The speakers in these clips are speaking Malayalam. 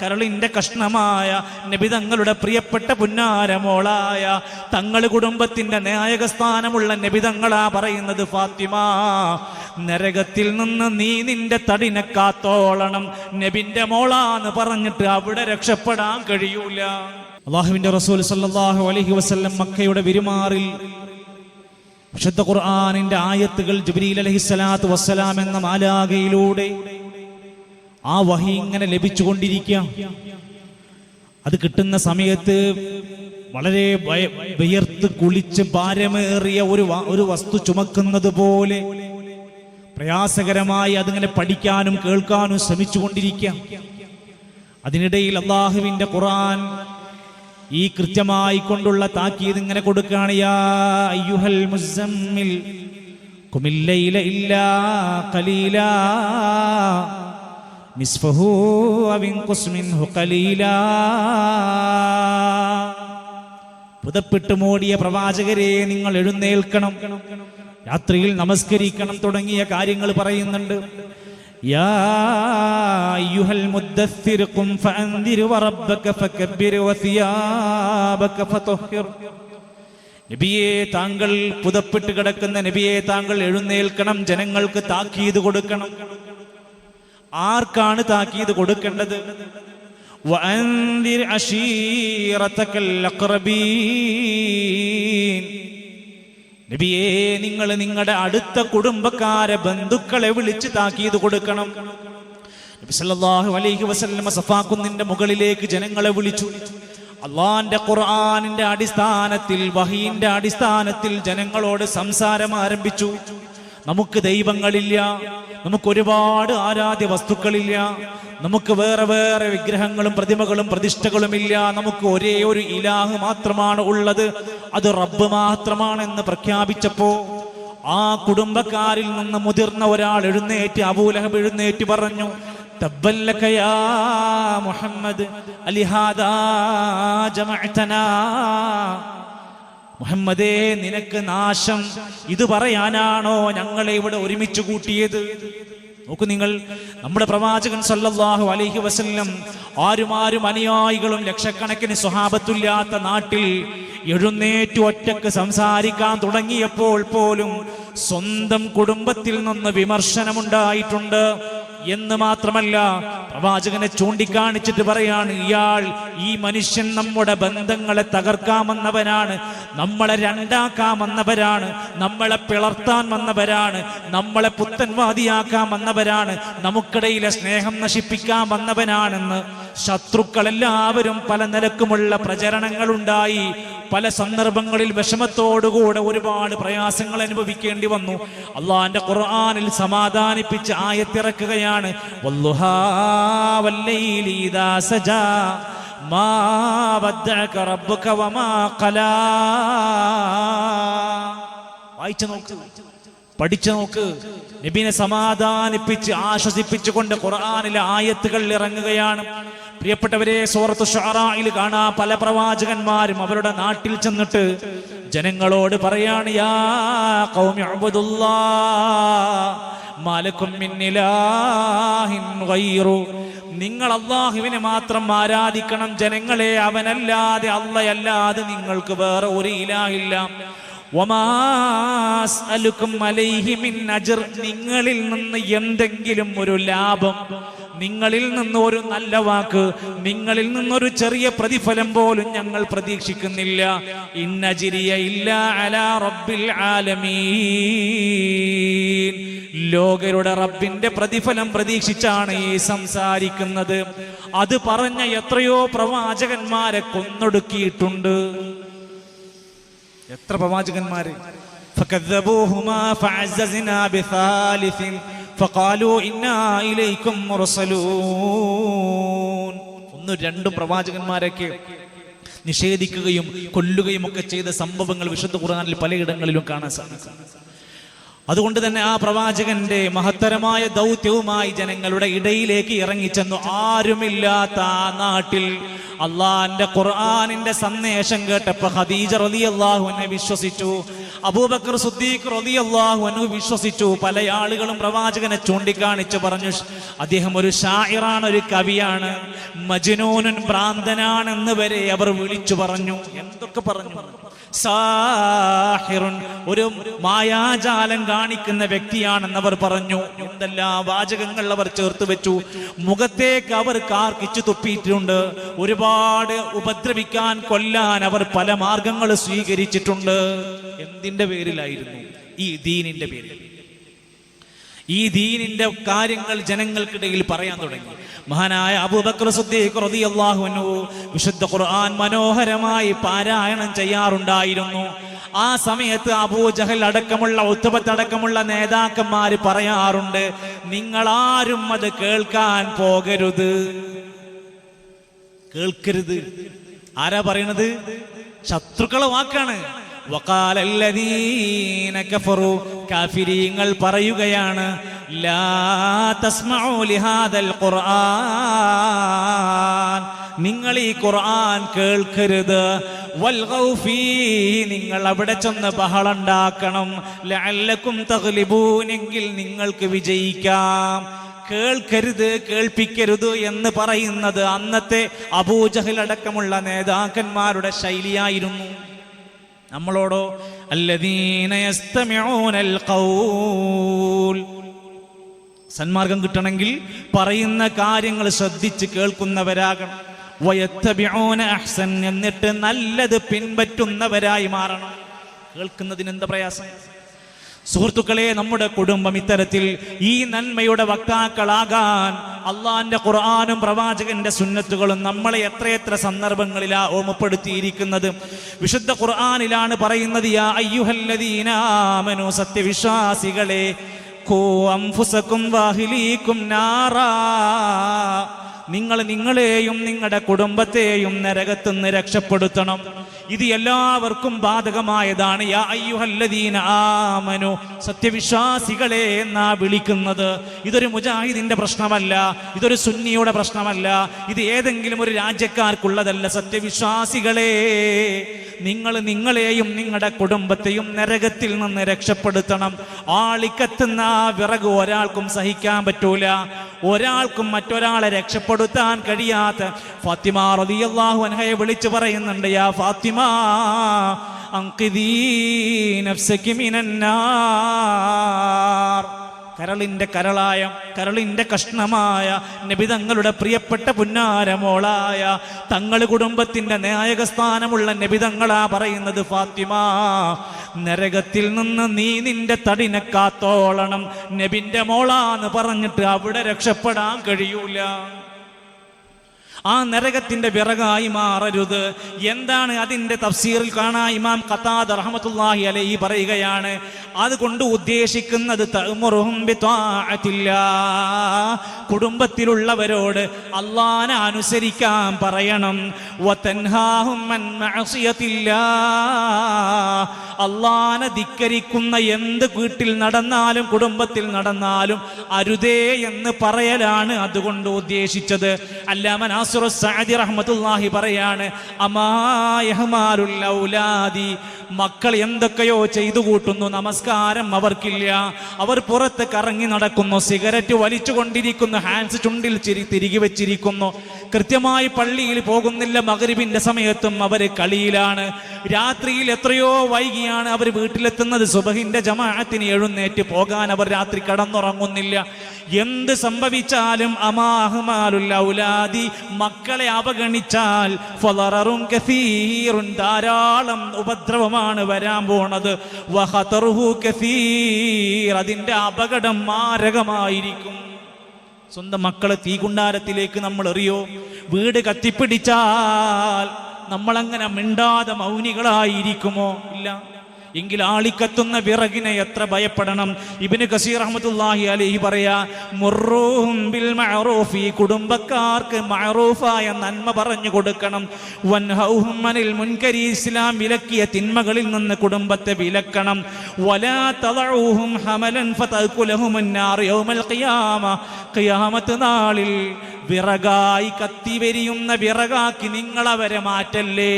കരളിന്റെ കഷ്ണമായ നബി തങ്ങളുടെ പ്രിയപ്പെട്ട പുന്നാരമോളായ തങ്ങൾ കുടുംബത്തിന്റെ നായകസ്ഥാനമുള്ള നബി തങ്ങളാ പറയുന്നത്, ഫാത്തിമ, നരകത്തിൽ നിന്ന് നീ നിന്റെ തടിനെ കാത്തോളണം. നബിന്റെ മോളാന്ന് പറഞ്ഞിട്ട് അവിടെ രക്ഷപ്പെടാൻ കഴിയൂല. അല്ലാഹുവിന്റെ റസൂൽ സല്ലല്ലാഹു അലൈഹി വസല്ലം മക്കയുടെ വിരുമാറിൽ വിശുദ്ധ ഖുർആനിന്റെ ആയത്തുകൾ ജിബ്രീൽ അലൈഹിസ്സലാത്തു വസ്സലാം എന്ന മാലാഖയിലൂടെ ആ വഹി ഇങ്ങനെ ലഭിച്ചുകൊണ്ടിരിക്കുക. അത് കിട്ടുന്ന സമയത്ത് വളരെ വിയർത്ത് കുളിച്ച് ഭാരമേറിയ ഒരു വസ്തു ചുമക്കുന്നത് പോലെ പ്രയാസകരമായി അതിങ്ങനെ പഠിക്കാനും കേൾക്കാനും ശ്രമിച്ചുകൊണ്ടിരിക്കുക. അതിനിടയിൽ അല്ലാഹുവിന്റെ ഖുർആൻ ഈ കൃത്യമായി കൊണ്ടുള്ള താക്കീത് ഇങ്ങനെ കൊടുക്കുകയാണ്, യാ അയ്യുഹൽ മുസമ്മിൽ ഖുമിൽ ലൈല ഇല്ലാ ഖലീലാ നിസ്ഫഹു അവ ഇൻഖുസ് മിൻഹു ഖലീലാ. പുതപ്പിട്ട് മൂടിയ പ്രവാചകരെ, നിങ്ങൾ എഴുന്നേൽക്കണം, രാത്രിയിൽ നമസ്കരിക്കണം തുടങ്ങിയ കാര്യങ്ങൾ പറയുന്നുണ്ട്. യാ അയ്യുഹൽ മുദ്ദസ്സിർ ഖും ഫഅൻദിർ വറബ്ബക ഫകബ്ബിർ വസിയാബക ഫതഹിർ. നബിയെ, താങ്കൾ പുതപ്പിട്ട് കിടക്കുന്ന നബിയെ, താങ്കൾ എഴുന്നേൽക്കണം, ജനങ്ങൾക്ക് താക്കീത് കൊടുക്കണം. ആർക്കാണ് താക്കീത് കൊടുക്കേണ്ടത്? വഅൻദിർ അശീറതകൽ അഖ്റബീൻ. നബിയേ, നിങ്ങൾ നിങ്ങളുടെ അടുത്ത കുടുംബക്കാരെ, ബന്ധുക്കളെ വിളിച്ച് താക്കീത് കൊടുക്കണം. നബി സല്ലല്ലാഹു അലൈഹി വസല്ലം സഫാ കുന്നിന്റെ മുകളിലേക്ക് ജനങ്ങളെ വിളിച്ചു. അള്ളാന്റെ ഖുർആനിന്റെ അടിസ്ഥാനത്തിൽ, വഹീന്റെ അടിസ്ഥാനത്തിൽ ജനങ്ങളോട് സംസാരം ആരംഭിച്ചു. നമുക്ക് ദൈവങ്ങളില്ല, നമുക്ക് ഒരുപാട് ആരാധ്യ വസ്തുക്കളില്ല, നമുക്ക് വേറെ വേറെ വിഗ്രഹങ്ങളും പ്രതിമകളും പ്രതിഷ്ഠകളുമില്ല, നമുക്ക് ഒരേ ഒരു ഇലാഹ് മാത്രമാണ് ഉള്ളത്, അത് റബ്ബ് മാത്രമാണെന്ന് പ്രഖ്യാപിച്ചപ്പോ ആ കുടുംബക്കാരിൽ നിന്ന് മുതിർന്ന ഒരാൾ എഴുന്നേറ്റ്, അബൂലഹബ് എഴുന്നേറ്റ് പറഞ്ഞു, തബ്ബല്ലക യാ മുഹമ്മദ് അലിഹാദാ ജമഅതനാ. മുഹമ്മദേ, നിനക്ക് നാശം, ഇത് പറയാനാണോ ഞങ്ങളെ ഇവിടെ ഒരുമിച്ച് കൂട്ടിയത്? നോക്കൂ നിങ്ങൾ, നമ്മുടെ പ്രവാചകൻ സല്ലല്ലാഹു അലൈഹി വസല്ലം ആരും അനുയായികളും ലക്ഷക്കണക്കിന് സ്വഹാബത്തുല്ലാത്ത നാട്ടിൽ എഴുന്നേറ്റ് ഒറ്റക്ക് സംസാരിക്കാൻ തുടങ്ങിയപ്പോൾ പോലും സ്വന്തം കുടുംബത്തിൽ നിന്ന് വിമർശനമുണ്ടായിട്ടുണ്ട്. എന്ന് മാത്രമല്ല, പ്രവാചകനെ ചൂണ്ടിക്കാണിച്ചിട്ട് പറയാണ്, ഈ മനുഷ്യൻ നമ്മുടെ ബന്ധങ്ങളെ തകർക്കാമെന്നവനാണ്, നമ്മളെ രണ്ടാക്കാമെന്നവരാണ്, നമ്മളെ പിളർത്താൻ വന്നവരാണ്, നമ്മളെ പുത്തൻവാദിയാക്കാൻ വന്നവരാണ്, നമുക്കിടയിലെ സ്നേഹം നശിപ്പിക്കാൻ വന്നവനാണെന്ന് ശത്രുക്കളെല്ലാവരും പല നിലക്കുമുള്ള പ്രചരണങ്ങളുണ്ടായി. പല സന്ദർഭങ്ങളിൽ വിഷമത്തോടുകൂടെ ഒരുപാട് പ്രയാസങ്ങൾ അനുഭവിക്കേണ്ടി വന്നു. അള്ളാന്റെ ഖുർആനിൽ സമാധാനിപ്പിച്ച് ആയത്തിറക്കുകയാണ്, വല്ലുഹാ വല്ലൈലി ഇദാ സജാ മാ വദ്ദഅക റബ്ബുക വമാ ഖലാ. വായിച്ചു നോക്ക്, പഠിച്ചു നോക്ക്. നബിനെ സമാധാനിപ്പിച്ച് ആശ്വസിപ്പിച്ചുകൊണ്ട് ഖുർആനിലെ ആയത്തുകൾ ഇറങ്ങുകയാണ്. പ്രിയപ്പെട്ടവരെ, സൂറത്ത് ശുഅറായിൽ കാണാം, പല പ്രവാചകന്മാരും അവരുടെ നാട്ടിൽ ചെന്നിട്ട് ജനങ്ങളോട് പറയാണ്, യാ ഖൗമി ഉബ്ദുല്ലാഹ് മാ ലക്കും മിൻ ഇലാഹിൻ ഗൈറു. നിങ്ങൾ അല്ലാഹുവിനെ മാത്രം ആരാധിക്കണം ജനങ്ങളെ, അവനല്ലാതെ, അല്ലാഹയല്ലാതെ നിങ്ങൾക്ക് വേറെ ഒരു ഇലാഹില്ല. വമാ അസ്അലുക്കും അലൈഹി മിൻ അജ്ർ. നിങ്ങളിൽ നിന്ന് എന്തെങ്കിലും ഒരു ലാഭം, നിങ്ങളിൽ നിന്ന് ഒരു നല്ല വാക്ക്, നിങ്ങളിൽ നിന്നൊരു ചെറിയ പ്രതിഫലം പോലും ഞങ്ങൾ പ്രതീക്ഷിക്കുന്നില്ല. ഇന്നജ്രിയ ഇല്ലാ അലാ റബ്ബിൽ ആലമീൻ. ലോകരുടെ റബ്ബിന്റെ പ്രതിഫലം പ്രതീക്ഷിച്ചാണ് ഈ സംസാരിക്കുന്നത്. അത് പറഞ്ഞ എത്രയോ പ്രവാചകന്മാരെ കൊന്നൊടുക്കിയിട്ടുണ്ട്. എത്ര പ്രവാചകന്മാര്! ഫകദ്ദബൂഹുമാ ഫഅസ്സസ്നാ ബിസാലിസിൻ ഫഖാലൂ ഇന്നാ ഇലൈക്കും മുർസലൂൻ. ഒന്നും രണ്ടും പ്രവാചകന്മാരൊക്കെ നിഷേധിക്കുകയും കൊല്ലുകയും ഒക്കെ ചെയ്ത സംഭവങ്ങൾ വിശുദ്ധ ഖുർആനിൽ പലയിടങ്ങളിലും കാണാൻ സാധിക്കും. അതുകൊണ്ട് തന്നെ ആ പ്രവാചകന്റെ മഹത്തരമായ ദൗത്യവുമായി ജനങ്ങളുടെ ഇടയിലേക്ക് ഇറങ്ങിച്ചെന്നു. ആരുമില്ലാത്ത ആ നാട്ടിൽ അള്ളാന്റെ ഖുർആനിന്റെ സന്ദേശം കേട്ടപ്പോ ഖദീജ റളിയല്ലാഹു അൻഹ വിശ്വസിച്ചു. അബൂബക്കർ സിദ്ദീഖ് റളിയല്ലാഹു അൻഹു വിശ്വസിച്ചു. പല ആളുകളും പ്രവാചകനെ ചൂണ്ടിക്കാണിച്ച് പറഞ്ഞു, അദ്ദേഹം ഒരു ഷാഇറാണ്, ഒരു കവിയാണ്, മജ്നൂനുൻ, ഭ്രാന്തനാണെന്ന് വരെ അവർ വിളിച്ചു പറഞ്ഞു. എന്തൊക്കെ പറഞ്ഞു? സാഹിറുൻ, ഒരു മായാജാലം കാണിക്കുന്ന വ്യക്തിയാണെന്നവർ പറഞ്ഞു. എന്തെല്ലാം വാചകങ്ങൾ അവർ ചേർത്ത് വെച്ചു. മുഖത്തേക്ക് അവർ കാർക്കിച്ചു തുപ്പിയിട്ടുണ്ട്. ഒരുപാട് ഉപദ്രവിക്കാൻ, കൊല്ലാൻ അവർ പല മാർഗങ്ങൾ സ്വീകരിച്ചിട്ടുണ്ട്. എന്തിന്റെ പേരിലായിരുന്നു? ഈ ദീനിന്റെ പേരിൽ. ഈ ദീനിന്റെ കാര്യങ്ങൾ ജനങ്ങൾക്കിടയിൽ പറയാൻ തുടങ്ങി. മഹാനായ അബൂബക്കർ സിദ്ദീഖ് റളിയല്ലാഹു അൻഹു വിശുദ്ധ ഖുർആൻ മനോഹരമായി പാരായണം ചെയ്യാറുണ്ടായിരുന്നു. ആ സമയത്ത് അബൂജഹൽ അടക്കമുള്ള, ഉത്ബത്ത് അടക്കമുള്ള നേതാക്കന്മാര് പറയാറുണ്ട്, നിങ്ങളാരും അത് കേൾക്കാൻ പോകരുത്, കേൾക്കരുത്. ആരാ പറയണത്? ശത്രുക്കളെ വാക്കാണ്. വഖാലല്ലദീന കഫറു, കാഫിരീങ്ങൾ പറയുകയാണ്, ലാ തസ്മഉ ലിഹാദൽ ഖുർആൻ, നിങ്ങൾ ഈ ഖുർആൻ കേൾക്കരുത്. വൽഗൗ ഫീഹി, നിങ്ങൾ അവിടെ ചെന്ന് ബഹളുണ്ടാക്കണം. ലഅല്ലക്കും തഗ്ലിബൂൻ, എങ്കിൽ നിങ്ങൾക്ക് വിജയിക്കാം. കേൾക്കരുത്, കേൾപ്പിക്കരുത് എന്ന് പറയുന്നത് അന്നത്തെ അബൂജഹൽ അടക്കമുള്ള നേതാക്കന്മാരുടെ ശൈലിയായിരുന്നു. നമ്മളോടോ അല്ലദീന യസ്തമിഊനൽ ഖൗൽ, സന്മാർഗം കിട്ടണമെങ്കിൽ പറയുന്ന കാര്യങ്ങൾ ശ്രദ്ധിച്ച് കേൾക്കുന്നവരാകണം. വയത്തബിഊന അഹ്സൻ, എന്നിട്ട് നല്ലത് പിൻപറ്റുന്നവരായി മാറണം. കേൾക്കുന്നതിന് എന്താ പ്രയാസം? സുഹൃത്തുക്കളെ, നമ്മുടെ കുടുംബം ഇത്തരത്തിൽ ഈ നന്മയുടെ വക്താക്കളാകാൻ അള്ളാന്റെ ഖുർആനും പ്രവാചകന്റെ സുന്നത്തുകളും നമ്മളെ എത്രയെത്ര സന്ദർഭങ്ങളിലാ ഓർമ്മപ്പെടുത്തിയിരിക്കുന്നത്. വിശുദ്ധ ഖുർആനിലാണ് പറയുന്നത്, യാ അയ്യുഹല്ലദീന ആമനൂ, സത്യവിശ്വാസികളെ, ഖൂ അൻഫുസകും വഅഹ്ലീകും നാറാ, നിങ്ങൾ നിങ്ങളെയും നിങ്ങളുടെ കുടുംബത്തെയും നരകത്തുനിന്ന് രക്ഷപ്പെടുത്തണം. ഇത് എല്ലാവർക്കും ബാധകമായതാണ്. യാ അയ്യുഹല്ലദീന ആമനു, സത്യവിശ്വാസികളെ എന്നാ വിളിക്കുന്നത്. ഇതൊരു മുജാഹിദിന്റെ പ്രശ്നമല്ല, ഇതൊരു സുന്നിയുടെ പ്രശ്നമല്ല, ഇത് ഏതെങ്കിലും ഒരു രാജ്യക്കാർക്കുള്ളതല്ല. സത്യവിശ്വാസികളെ, നിങ്ങൾ നിങ്ങളെയും നിങ്ങളുടെ കുടുംബത്തെയും നരകത്തിൽ നിന്ന് രക്ഷപ്പെടുത്തണം. ആളിക്കത്തുന്ന വിറക് ഒരാൾക്കും സഹിക്കാൻ പറ്റൂല. ഒരാൾക്കും മറ്റൊരാളെ രക്ഷപ്പെടുത്താൻ കഴിയാത്ത ഫാത്തിമ റളിയല്ലാഹു അൻഹയെ വിളിച്ചു പറയുന്നുണ്ട്, യാ ഫാത്തിമ അൻഖിദീ നഫ്സകി മിനന്നാർ. കരളിന്റെ കരളായ, കരളിന്റെ കഷ്ണമായ നബി തങ്ങളുടെ പ്രിയപ്പെട്ട പുന്നാരമോളായ, തങ്ങൾ കുടുംബത്തിന്റെ നായകസ്ഥാനമുള്ള നബി തങ്ങളാ പറയുന്നത്, ഫാത്തിമ, നരകത്തിൽ നിന്ന് നീ നിന്റെ തടിനെ കാത്തോളണം. നബിന്റെ മോളാന്ന് പറഞ്ഞിട്ട് അവിടെ രക്ഷപ്പെടാൻ കഴിയൂല. ആ നരകത്തിന്റെ വിറകായി മാറരുത്. എന്താണ് അതിന്റെ തഫ്സീറിൽ കാണാൻ ഇമാം ഖതാദ റഹ്മത്തുള്ളാഹി അലൈഹി പറയുകയാണ്, അതുകൊണ്ട് ഉദ്ദേശിക്കുന്നത് തഅ്മുറുഹും ബിത്വാഅത്തില്ലാഹ്, കുടുംബത്തിലുള്ളവരോട് അല്ലാഹനെ അനുസരിക്കാൻ പറയണം. വതൻഹാഹും അൻ മഅസിയത്തില്ലാഹ്, അല്ലാഹനെ ധിക്കരിക്കുന്ന എന്ത് വീട്ടിൽ നടന്നാലും കുടുംബത്തിൽ നടന്നാലും അരുതേ എന്ന് പറയലാണ് അതുകൊണ്ട് ഉദ്ദേശിച്ചത്. അല്ലാമ നാസിർ സഅദി റഹ്മത്തുള്ളാഹി പറയാണ്, അമായഹ്മാലുൽ ഔലാദി, മക്കൾ എന്തൊക്കെയോ ചെയ്തു കൂട്ടുന്നു, നമസ്കാരം അവർക്കില്ല, അവർ പുറത്ത് കറങ്ങി നടക്കുന്നു, സിഗരറ്റ് വലിച്ചുകൊണ്ടിരിക്കുന്നു, ഹാൻഡ്സ് ചുണ്ടിൽ തിരികെ വെച്ചിരിക്കുന്നു, കൃത്യമായി പള്ളിയിൽ പോകുന്നില്ല, മഗ്രിബിന്റെ സമയത്തും അവർ കളിയിലാണ്, രാത്രിയിൽ എത്രയോ വൈകിയാണ് അവർ വീട്ടിലെത്തുന്നത്, സുബഹിന്റെ ജമാഅത്തിന് എഴുന്നേറ്റ് പോകാൻ അവർ രാത്രി കടന്നുറങ്ങുന്നില്ല. എന്ത് സംഭവിച്ചാലും അമാഹ്മാലുൽ ഔലാദി, മക്കളെ അവഗണിച്ചാൽ ഫളററുൻ കസീറുൻ, ധാരാളം ഉപദ്രവമാണ് വരാൻ പോണത്. വഖതറുഹു കസീർ, അതിന്റെ അപകടം മാരകമായിരിക്കും. സ്വന്തം മക്കളെ തീകുണ്ടാരത്തിലേക്ക് നമ്മൾ എറിയോ? വീട് കത്തിപ്പിടിച്ചാൽ നമ്മളങ്ങനെ മിണ്ടാതെ മൗനികളായിരിക്കുമോ? ഇല്ല. എങ്കിൽ ആളിക്കത്തുന്ന വിറകിനെ എത്ര ഭയപ്പെടണം. ഇബ്നു കസീർ റഹ്മത്തുള്ളാഹി അലൈഹി പറയാ, മുർറൂഹും ബിൽ മഅറൂഫി, കുടുംബക്കാർക്ക് മഅറൂഫായ നന്മ പറഞ്ഞു കൊടുക്കണം. വൻഹൗഹും അനിൽ മുൻകരി, ഇസ്ലാം വിലക്കിയ തിന്മകളിൽ നിന്ന് കുടുംബത്തെ വിലക്കണം. വലാ തദഊഹും ഹമലൻ ഫതഅകുലഹുമുൻ നാർ യൗമൽ ഖിയാമ, ഖിയാമത്ത് നാളിൽ വിറകായി കത്തിവെരിയുന്ന വിറകാക്കി നിങ്ങൾ അവരെ മാറ്റല്ലേ.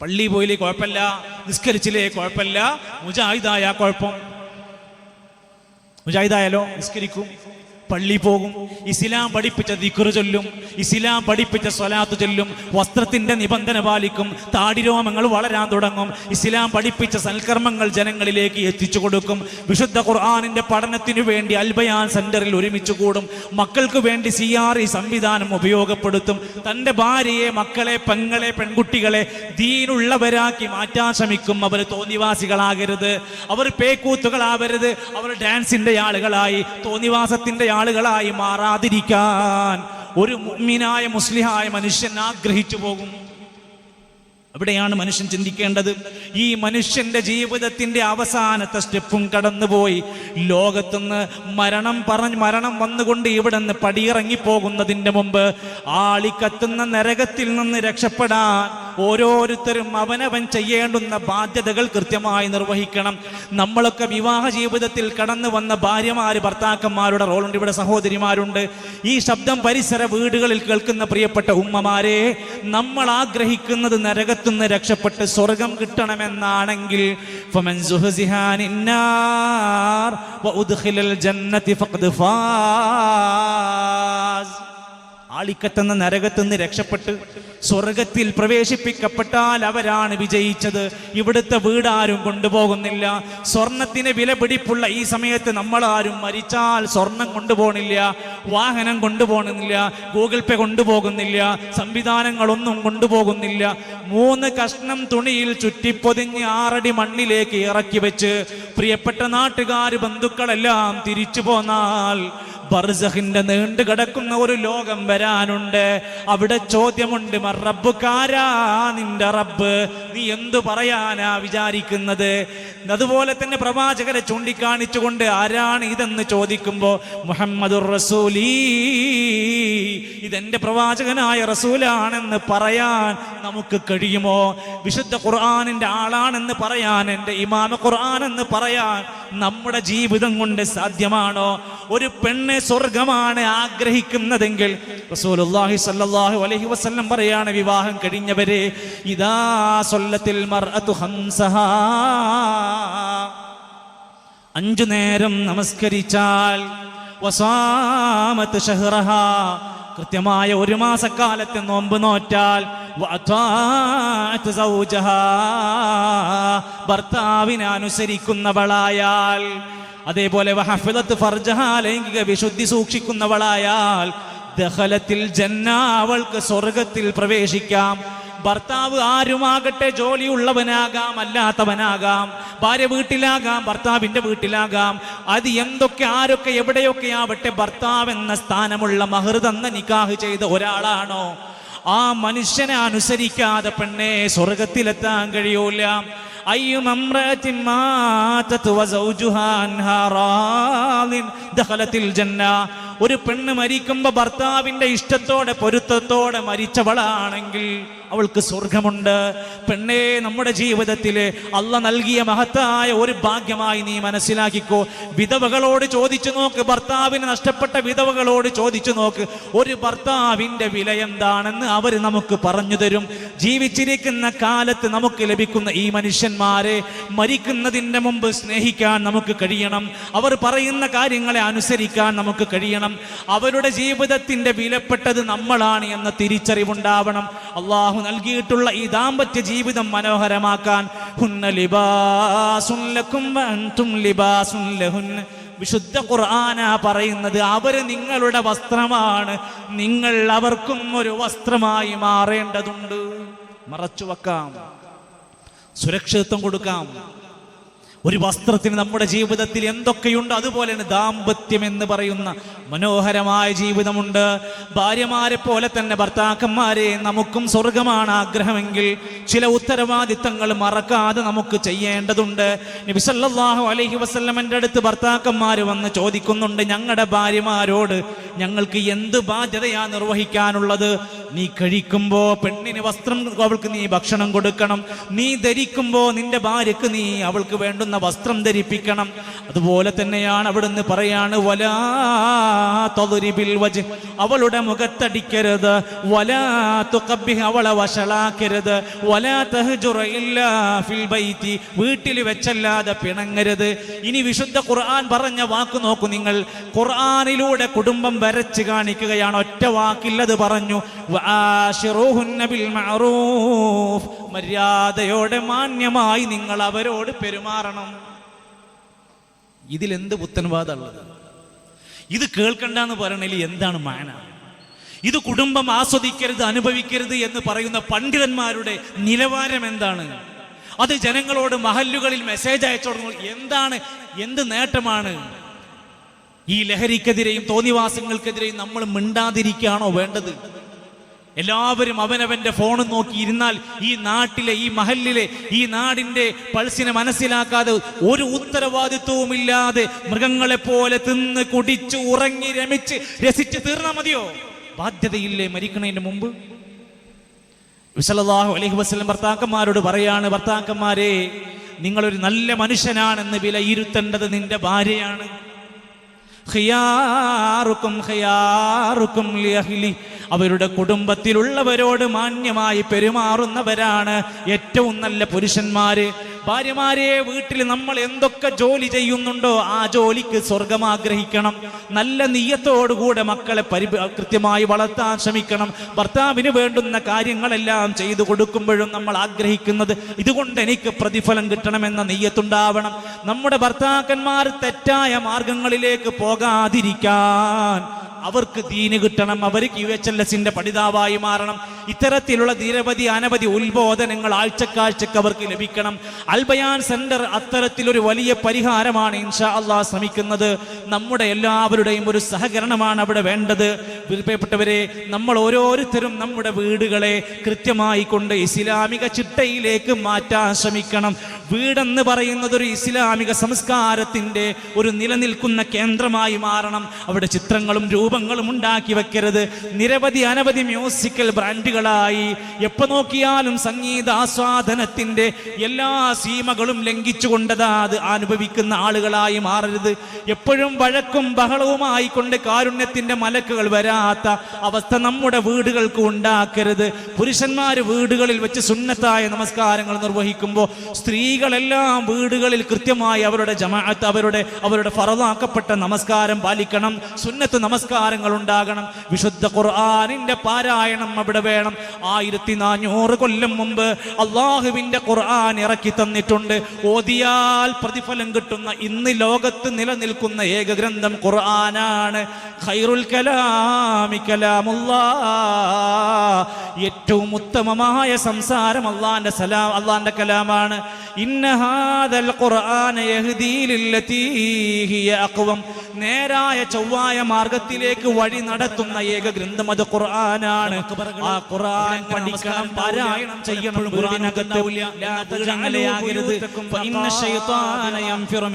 പള്ളി പോയില്ലേ കുഴപ്പമില്ല, നിസ്കരിച്ചില്ലേ കുഴപ്പമില്ല, മുജാഹിദായ കുഴപ്പം. മുജാഹിദായാലോ നിസ്കരിക്കും, പള്ളി പോകും, ഇസ്ലാം പഠിപ്പിച്ച ദിക്ർ ചൊല്ലും, ഇസ്ലാം പഠിപ്പിച്ച സ്വലാത്ത് ചൊല്ലും, വസ്ത്രത്തിന്റെ നിബന്ധന പാലിക്കും, താടിരോമങ്ങൾ വളരാൻ തുടങ്ങും, ഇസ്ലാം പഠിപ്പിച്ച സൽക്കർമ്മങ്ങൾ ജനങ്ങളിലേക്ക് എത്തിച്ചു കൊടുക്കും, വിശുദ്ധ ഖുർആനിന്റെ പഠനത്തിനു വേണ്ടി അൽബയാൻ സെന്ററിൽ ഒരുമിച്ച് കൂടും, മക്കൾക്ക് വേണ്ടി CRE സംവിധാനം ഉപയോഗപ്പെടുത്തും, തൻ്റെ ഭാര്യയെ, മക്കളെ, പെങ്ങളെ, പെൺകുട്ടികളെ ദീനുള്ളവരാക്കി മാറ്റാൻ ശ്രമിക്കും. അവർ തോന്നിവാസികളാകരുത്, അവർ പേക്കൂത്തുകളാവരുത്, അവർ ഡാൻസിന്റെ ആളുകളായി, തോന്നിവാസത്തിന്റെ ആളുകളായി മാറാതിരിക്കാൻ ഒരു മുഅ്മിനായ മുസ്ലിഹായ മനുഷ്യൻ ആഗ്രഹിച്ചു പോകും. അവിടെയാണ് മനുഷ്യൻ ചിന്തിക്കേണ്ടത്. ഈ മനുഷ്യന്റെ ജീവിതത്തിന്റെ അവസാനത്തെ സ്റ്റെപ്പും കടന്നുപോയി ലോകത്തുനിന്ന് മരണം വന്നുകൊണ്ട് ഇവിടെ നിന്ന് പടിയിറങ്ങി പോകുന്നതിന്റെ മുമ്പ് ആളിക്കത്തുന്ന നരകത്തിൽ നിന്ന് രക്ഷപ്പെടാൻ ഓരോരുത്തരും അവനവൻ ചെയ്യേണ്ടുന്ന ബാധ്യതകൾ കൃത്യമായി നിർവഹിക്കണം. നമ്മളൊക്കെ വിവാഹ ജീവിതത്തിൽ കടന്നു വന്ന ഭാര്യമാര്, ഭർത്താക്കന്മാരുടെ റോളുണ്ട്. ഇവിടെ സഹോദരിമാരുണ്ട്. ഈ ശബ്ദം പരിസര വീടുകളിൽ കേൾക്കുന്ന പ്രിയപ്പെട്ട ഉമ്മമാരെ, നമ്മൾ ആഗ്രഹിക്കുന്നത് നരകത്തുനിന്ന് രക്ഷപ്പെട്ട് സ്വർഗം കിട്ടണമെന്നാണെങ്കിൽ ഫമൻ സുഹ്സിഹാനിൻ നാർ വഉദ്ഖിലൽ ജന്നതി ഫഖദ് ഫാസ്. ആളിക്കത്തുന്ന നരകത്തുനിന്ന് രക്ഷപ്പെട്ട് സ്വർഗത്തിൽ പ്രവേശിപ്പിക്കപ്പെട്ടാൽ അവരാണ് വിജയിച്ചത്. ഇവിടുത്തെ വീടാരും കൊണ്ടുപോകുന്നില്ല. സ്വർണത്തിന് വില പിടിപ്പുള്ള ഈ സമയത്ത് നമ്മളാരും മരിച്ചാൽ സ്വർണം കൊണ്ടുപോകുന്നില്ല, വാഹനം കൊണ്ടുപോകുന്നില്ല, ഗൂഗിൾ പേ കൊണ്ടുപോകുന്നില്ല, സംവിധാനങ്ങളൊന്നും കൊണ്ടുപോകുന്നില്ല. 3 കഷ്ണം തുണിയിൽ ചുറ്റിപ്പൊതിഞ്ഞ് 6 അടി മണ്ണിലേക്ക് ഇറക്കി വെച്ച് പ്രിയപ്പെട്ട നാട്ടുകാർ, ബന്ധുക്കളെല്ലാം തിരിച്ചു പോന്നാൽ ബർസഖിന്റെ നീണ്ടു കിടക്കുന്ന ഒരു ലോകം വരാനുണ്ട്. അവിടെ ചോദ്യമുണ്ട്, റബ്ബുകാരാ നിന്റെ റബ്ബ്, നീ എന്തു പറയാനാ വിചാരിക്കുന്നത്? അതുപോലെ തന്നെ പ്രവാചകരെ ചൂണ്ടിക്കാണിച്ചുകൊണ്ട് ആരാണ് ഇതെന്ന് ചോദിക്കുമ്പോൾ മുഹമ്മദുർ റസൂലി, ഇതെന്റെ പ്രവാചകനായ റസൂലാണെന്ന് പറയാൻ നമുക്ക് കഴിയുമോ? വിശുദ്ധ ഖുർആനിന്റെ ആളാണെന്ന് പറയാൻ, എൻ്റെ ഇമാമ ഖുർആൻ എന്ന് പറയാൻ നമ്മുടെ ജീവിതം കൊണ്ട് സാധ്യമാണോ? ഒരു പെണ്ണ് സ്വർഗമാണ് ആഗ്രഹിക്കുന്നതെങ്കിൽ റസൂലുള്ളാഹി സ്വല്ലല്ലാഹു അലൈഹി വസല്ലം പറയാണ്, വിവാഹം കഴിഞ്ഞവരെ, ഇദാ സ്വല്ലത്തിൽ മർഅതു ഖംസഹാ, 5 നേരം നമസ്കരിച്ചാൽ, വസാമത് ഷഹ്റഹാ, കൃത്യമായ 1 മാസക്കാലത്തെ നോമ്പ് നോറ്റാൽ, വഅതാഅത് സൗജഹാ, ഭർത്താവിനെ അനുസരിക്കുന്നവളായാൽ, അതേപോലെ വഹഫിളത്ത് ഫർജഹാ, ലൈംഗിക വിശുദ്ധി സൂക്ഷിക്കുന്നവളായാൽ, ദഖലത്തിൽ ജന്ന, അവൾക്ക് സ്വർഗത്തിൽ പ്രവേശിക്കാം. ഭർത്താവ് ആരുമാകട്ടെ, ജോലിയുള്ളവനാകാം, അല്ലാത്തവനാകാം, ഭാര്യ വീട്ടിലാകാം, ഭർത്താവിന്റെ വീട്ടിലാകാം, അത് എന്തൊക്കെ ആരൊക്കെ എവിടെയൊക്കെ ആവട്ടെ, ഭർത്താവ് എന്ന സ്ഥാനമുള്ള മഹർ തന്ന നിക്കാഹ് ചെയ്ത ഒരാളാണോ, ആ മനുഷ്യനെ അനുസരിക്കാതെ പെണ്ണെ സ്വർഗത്തിലെത്താൻ കഴിയൂല. അയ്യുമംറഅത്തിൻ മാതത് വസൗജുഹാ അൻഹാ റാദിൻ ദഖലത്തിൽ ജന്ന. ഒരു പെണ്ണ് മരിക്കുമ്പോൾ ഭർത്താവിന്റെ ഇഷ്ടത്തോടെ പൊരുത്തത്തോടെ മരിച്ചവളാണെങ്കിൽ അവൾക്ക് സ്വർഗമുണ്ട്. പെണ്ണേ, നമ്മുടെ ജീവിതത്തിലെ അള്ള നൽകിയ മഹത്തായ ഒരു ഭാഗ്യമായി നീ മനസ്സിലാക്കിക്കോ. വിധവകളോട് ചോദിച്ചു നോക്ക്, ഭർത്താവിന് നഷ്ടപ്പെട്ട വിധവകളോട് ചോദിച്ചു നോക്ക്, ഒരു ഭർത്താവിന്റെ വില എന്താണെന്ന് അവർ നമുക്ക് പറഞ്ഞു തരും. ജീവിച്ചിരിക്കുന്ന കാലത്ത് നമുക്ക് ലഭിക്കുന്ന ഈ മനുഷ്യന്മാരെ മരിക്കുന്നതിന് മുമ്പ് സ്നേഹിക്കാൻ നമുക്ക് കഴിയണം. അവർ പറയുന്ന കാര്യങ്ങളെ അനുസരിക്കാൻ നമുക്ക് കഴിയണം. അവരുടെ ജീവിതത്തിന്റെ വിലപ്പെട്ടത് നമ്മളാണ് എന്ന തിരിച്ചറിവുണ്ടാവണം. അള്ളാഹു നൽകിയിട്ടുള്ള ഈ ദാമ്പത്യ ജീവിതം മനോഹരമാക്കാൻ ഹുന്ന ലിബാസുൻ ലക്കും വഅൻതും ലിബാസുൻ ലഹുന്ന. വിശുദ്ധ ഖുർആനാ പറയുന്നത്, അവര് നിങ്ങളുടെ വസ്ത്രമാണ്, നിങ്ങൾ അവർക്കും ഒരു വസ്ത്രമായി മാറേണ്ടതുണ്ട്. മറച്ചു വെക്കാം, സുരക്ഷിതത്വം കൊടുക്കാം. ഒരു വസ്ത്രത്തിന് നമ്മുടെ ജീവിതത്തിൽ എന്തൊക്കെയുണ്ട്, അതുപോലെയാണ് ദാമ്പത്യം എന്ന് പറയുന്ന മനോഹരമായ ജീവിതമുണ്ട്. ഭാര്യമാരെ പോലെ തന്നെ ഭർത്താക്കന്മാരെ, നമുക്കും സ്വർഗമാണ് ആഗ്രഹമെങ്കിൽ ചില ഉത്തരവാദിത്തങ്ങൾ മറക്കാതെ നമുക്ക് ചെയ്യേണ്ടതുണ്ട്. നബി സല്ലല്ലാഹു അലൈഹി വസല്ലമയുടെ അടുത്ത് ഭർത്താക്കന്മാർ വന്ന് ചോദിക്കുന്നുണ്ട്, ഞങ്ങളുടെ ഭാര്യമാരോട് ഞങ്ങൾക്ക് എന്ത് ബാധ്യതയാ നിർവഹിക്കാനുള്ളത്? നീ കഴിക്കുമ്പോ പെണ്ണിന് വസ്ത്രം, അവൾക്ക് നീ ഭക്ഷണം കൊടുക്കണം. നീ ധരിക്കുമ്പോ നിന്റെ ഭാര്യക്ക് നീ അവൾക്ക് വേണ്ടുന്ന പറ്റുന്ന വസ്ത്രം ധരിപ്പിക്കണം. അതുപോലെ തന്നെയാണ് അവിടുന്ന് പറയാണ് വലാ തദ്രിബിൽ വജ്ഹ്, അവളുടെ മുഖത്തടിക്കരുത്, വലാ തുഖബ്ബിഹ്, അവളെ വഷളാക്കരുത്, വലാ തഹ്ജുറ ഇല്ലാ ഫിൽ ബൈതി, വീട്ടിൽ വെച്ചല്ലാതെ പിണങ്ങരുത്. ഇനി വിശുദ്ധ ഖുർആൻ പറഞ്ഞ വാക്ക് നോക്കൂ നിങ്ങൾ. ഖുർആനിലൂടെ കുടുംബം വരച്ച് കാണിക്കുകയാണ്. ഒറ്റ വാക്കില്ലത് പറഞ്ഞു, വആശിറൂഹുന്ന ബിൽ മഅറൂഫ്, മര്യാദയോടെ മാന്യമായി നിങ്ങൾ അവരോട് പെരുമാറണം. ഇതിലെന്ത് പുത്തൻവാദമുള്ളത്? ഇത് കേൾക്കണ്ടെന്ന് പറയണതിൽ എന്താണ് മാന? ഇത് കുടുംബം ആസ്വദിക്കരുത്, അനുഭവിക്കരുത് എന്ന് പറയുന്ന പണ്ഡിതന്മാരുടെ നിലവാരം എന്താണ്? അത് ജനങ്ങളോട് മഹല്ലുകളിൽ മെസ്സേജ് അയച്ചു കൊടുക്കുന്നത് എന്താണ്? എന്ത് നേട്ടമാണ്? ഈ ലഹരിക്കെതിരെയും തോന്നിവാസങ്ങൾക്കെതിരെയും നമ്മൾ മിണ്ടാതിരിക്കുകയാണോ വേണ്ടത്? എല്ലാവരും അവനവന്റെ ഫോൺ നോക്കി ഇരുന്നാൽ ഈ നാട്ടിലെ, ഈ മഹല്ലിലെ, ഈ നാടിന്റെ പൾസിനെ മനസ്സിലാക്കാതെ ഒരു ഉത്തരവാദിത്വവുമില്ലാതെ മൃഗങ്ങളെ പോലെ തിന്ന് കുടിച്ച് ഉറങ്ങി രമിച്ച് രസിച്ച് തീർന്നാ മതിയോ? ബാധ്യതയില്ലേ മരിക്കണതിന് മുമ്പ്? സല്ലല്ലാഹു അലൈഹി വസല്ലം ഭർത്താക്കന്മാരോട് പറയാണ്, ഭർത്താക്കന്മാരെ, നിങ്ങളൊരു നല്ല മനുഷ്യനാണെന്ന് വിലയിരുത്തേണ്ടത് നിന്റെ ഭാര്യയാണ്. ഖിയാറുക്കും ഖിയാറുക്കും ലിഅഹ്ലി, അവരുടെ കുടുംബത്തിലുള്ളവരോട് മാന്യമായി പെരുമാറുന്നവരാണ് ഏറ്റവും നല്ല പുരുഷന്മാര്. ഭാര്യമാരെ, വീട്ടിൽ നമ്മൾ എന്തൊക്കെ ജോലി ചെയ്യുന്നുണ്ടോ ആ ജോലിക്ക് സ്വർഗം ആഗ്രഹിക്കണം. നല്ല നിയ്യത്തോടുകൂടെ മക്കളെ കൃത്യമായി വളർത്താൻ ശ്രമിക്കണം. ഭർത്താവിന് വേണ്ടുന്ന കാര്യങ്ങളെല്ലാം ചെയ്തു കൊടുക്കുമ്പോഴും നമ്മൾ ആഗ്രഹിക്കുന്നത് ഇതുകൊണ്ട് എനിക്ക് പ്രതിഫലം കിട്ടണമെന്ന നിയ്യത്തുണ്ടാവണം. നമ്മുടെ ഭർത്താക്കന്മാർ തെറ്റായ മാർഗങ്ങളിലേക്ക് പോകാതിരിക്കാൻ അവർക്ക് ദീന് കിട്ടണം, അവർക്ക് UHLSന്റെ പഠിതാവായി മാറണം. ഇത്തരത്തിലുള്ള നിരവധി അനവധി ഉത്ബോധനങ്ങൾ ആഴ്ചക്കാഴ്ചക്ക് അവർക്ക് ലഭിക്കണം. അൽബയാൻ സെന്റർ അത്തരത്തിലൊരു വലിയ പരിഹാരമാണ് ഇൻഷാ അല്ലാഹ് ശ്രമിക്കുന്നത്. നമ്മുടെ എല്ലാവരുടെയും ഒരു സഹകരണമാണ് അവിടെ വേണ്ടത്. പ്രിയപ്പെട്ടവരെ, നമ്മൾ ഓരോരുത്തരും നമ്മുടെ വീടുകളെ കൃത്യമായി കൊണ്ട് ഇസ്ലാമിക ചിട്ടയിലേക്ക് മാറ്റാൻ ശ്രമിക്കണം. വീടെന്ന് പറയുന്നത് ഒരു ഇസ്ലാമിക സംസ്കാരത്തിന്റെ ഒരു നിലനിൽക്കുന്ന കേന്ദ്രമായി മാറണം. അവിടെ ചിത്രങ്ങളും രൂപങ്ങളും ഉണ്ടാക്കി വെക്കരുത്. നിരവധി അനവധി മ്യൂസിക്കൽ ബ്രാൻഡുകളായി എപ്പോ നോക്കിയാലും സംഗീത ആസ്വാദനത്തിന്റെ എല്ലാ സീമകളും ലംഘിച്ചുകൊണ്ടതാ അത് അനുഭവിക്കുന്ന ആളുകളായി മാറരുത്. എപ്പോഴും വഴക്കും ബഹളവുമായി കൊണ്ട് കാരുണ്യത്തിന്റെ മലക്കുകൾ വരാത്ത അവസ്ഥ നമ്മുടെ വീടുകൾക്ക് ഉണ്ടാക്കരുത്. പുരുഷന്മാര് വീടുകളിൽ വെച്ച് സുന്നത്തായ നമസ്കാരങ്ങൾ നിർവഹിക്കുമ്പോൾ സ്ത്രീകളെല്ലാം വീടുകളിൽ കൃത്യമായി അവരുടെ ജമാഅത്ത്, അവരുടെ ഫറദാക്കപ്പെട്ട നമസ്കാരം പാലിക്കണം. സുന്നത്ത് നമസ്കാരങ്ങൾ ഉണ്ടാകണം. വിശുദ്ധ ഖുർആനിന്റെ പാരായണം അവിടെ വേണം. 1400 കൊല്ലം മുമ്പ് അള്ളാഹുവിന്റെ ഖുർആൻ ഇറക്കി തന്നിട്ടുണ്ട്. ഓതിയാൽ പ്രതിഫലം കിട്ടുന്ന ഇന്ന് ലോകത്ത് നിലനിൽക്കുന്ന ഏക ഗ്രന്ഥം ഖുർആനാണ്. ഖൈറുൽ കലാമി കലാമുല്ലാഹ്, ഏറ്റവും ഉത്തമമായ സംസാരം അള്ളാന്റെ കലാമാണ്. ഇന്ന ഹാദൽ ഖുർആന യഹ്ദീ ലില്ലതീ ഹിയ അഖ്വം, നേരായ ചൊവ്വായ മാർഗത്തിലേക്ക് വഴി നടത്തുന്ന ഏക ഗ്രന്ഥം അത് ഖുർആനാണ്. ആ ഖുർആൻ പഠിക്കണം, പാരായണം ചെയ്യണം. അങ്ങനെയാകരുത്. ഫഇന്ന ശൈത്താന യൻഫിറു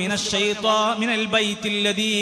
മിനൽ ബൈത്തില്ലദീ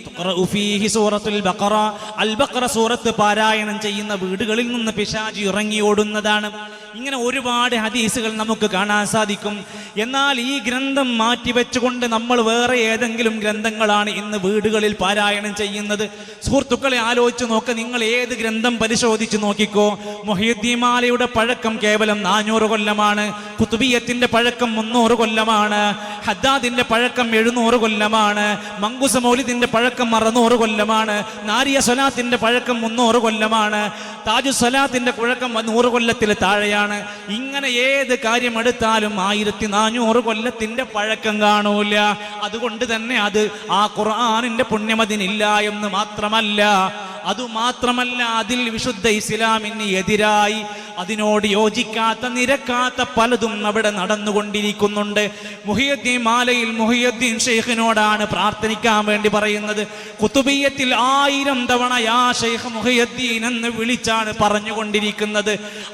തുഖറഉ ഫീഹി സൂറത്തുൽ ബഖറ, അൽ ബഖറ സൂറത്ത് പാരായണം ചെയ്യുന്ന വീടുകളിൽ നിന്ന് പിശാച് ഇറങ്ങി ഓടുന്നതാണ്. ഇങ്ങനെ ഒരുപാട് ഹദീസുകൾ നമുക്ക് കാണാൻ സാധിക്കും. എന്നാൽ ഈ ഗ്രന്ഥം മാറ്റിവെച്ചുകൊണ്ട് നമ്മൾ വേറെ ഏതെങ്കിലും ഗ്രന്ഥങ്ങളാണ് ഇന്ന് വീടുകളിൽ പാരായണം ചെയ്യുന്നത്. സുഹൃത്തുക്കളെ, ആലോചിച്ച് നോക്ക്. നിങ്ങൾ ഏത് ഗ്രന്ഥം പരിശോധിച്ച് നോക്കിക്കോ. മുഹയ്യിദ്ദീൻ മാലയുടെ പഴക്കം കേവലം 400 കൊല്ലമാണ്. കുതുബിയത്തിന്റെ പഴക്കം 300 കൊല്ലമാണ്. ഹദ്ദാദിന്റെ പഴക്കം 700 കൊല്ലമാണ്. മങ്കുസ മൗലിദിന്റെ പഴക്കം 600 കൊല്ലമാണ്. നാരിയ സ്വലാത്തിന്റെ പഴക്കം 300 കൊല്ലമാണ്. താജു സ്വലാത്തിന്റെ പഴക്കം 100 കൊല്ലത്തിൽ താഴെയാണ്. ഇങ്ങനെ ഏത് കാര്യം എടുത്താലും 1400 കൊല്ലത്തിന്റെ പഴക്കം കാണൂല. അതുകൊണ്ട് തന്നെ അത് ആ ഖുർആനിന്റെ പുണ്യമതിനില്ല എന്ന് മാത്രമല്ല, അതിൽ വിശുദ്ധ ഇസ്ലാമിന് എതിരായി അതിനോട് യോജിക്കാത്ത നിരക്കാത്ത പലതും അവിടെ നടന്നുകൊണ്ടിരിക്കുന്നുണ്ട്. മുഹിയുദ്ദീൻ മാലയിൽ മുഹിയുദ്ദീൻ ഷെയ്ഖിനോടാണ് പ്രാർത്ഥിക്കാൻ വേണ്ടി പറയുന്നത്. കുതുബിയത്തിൽ 1000 തവണ യാ ഷെയ്ഖ് മുഹിയുദ്ദീൻ എന്ന് വിളിച്ചാണ് പറഞ്ഞുകൊണ്ടിരിക്കുന്നത്.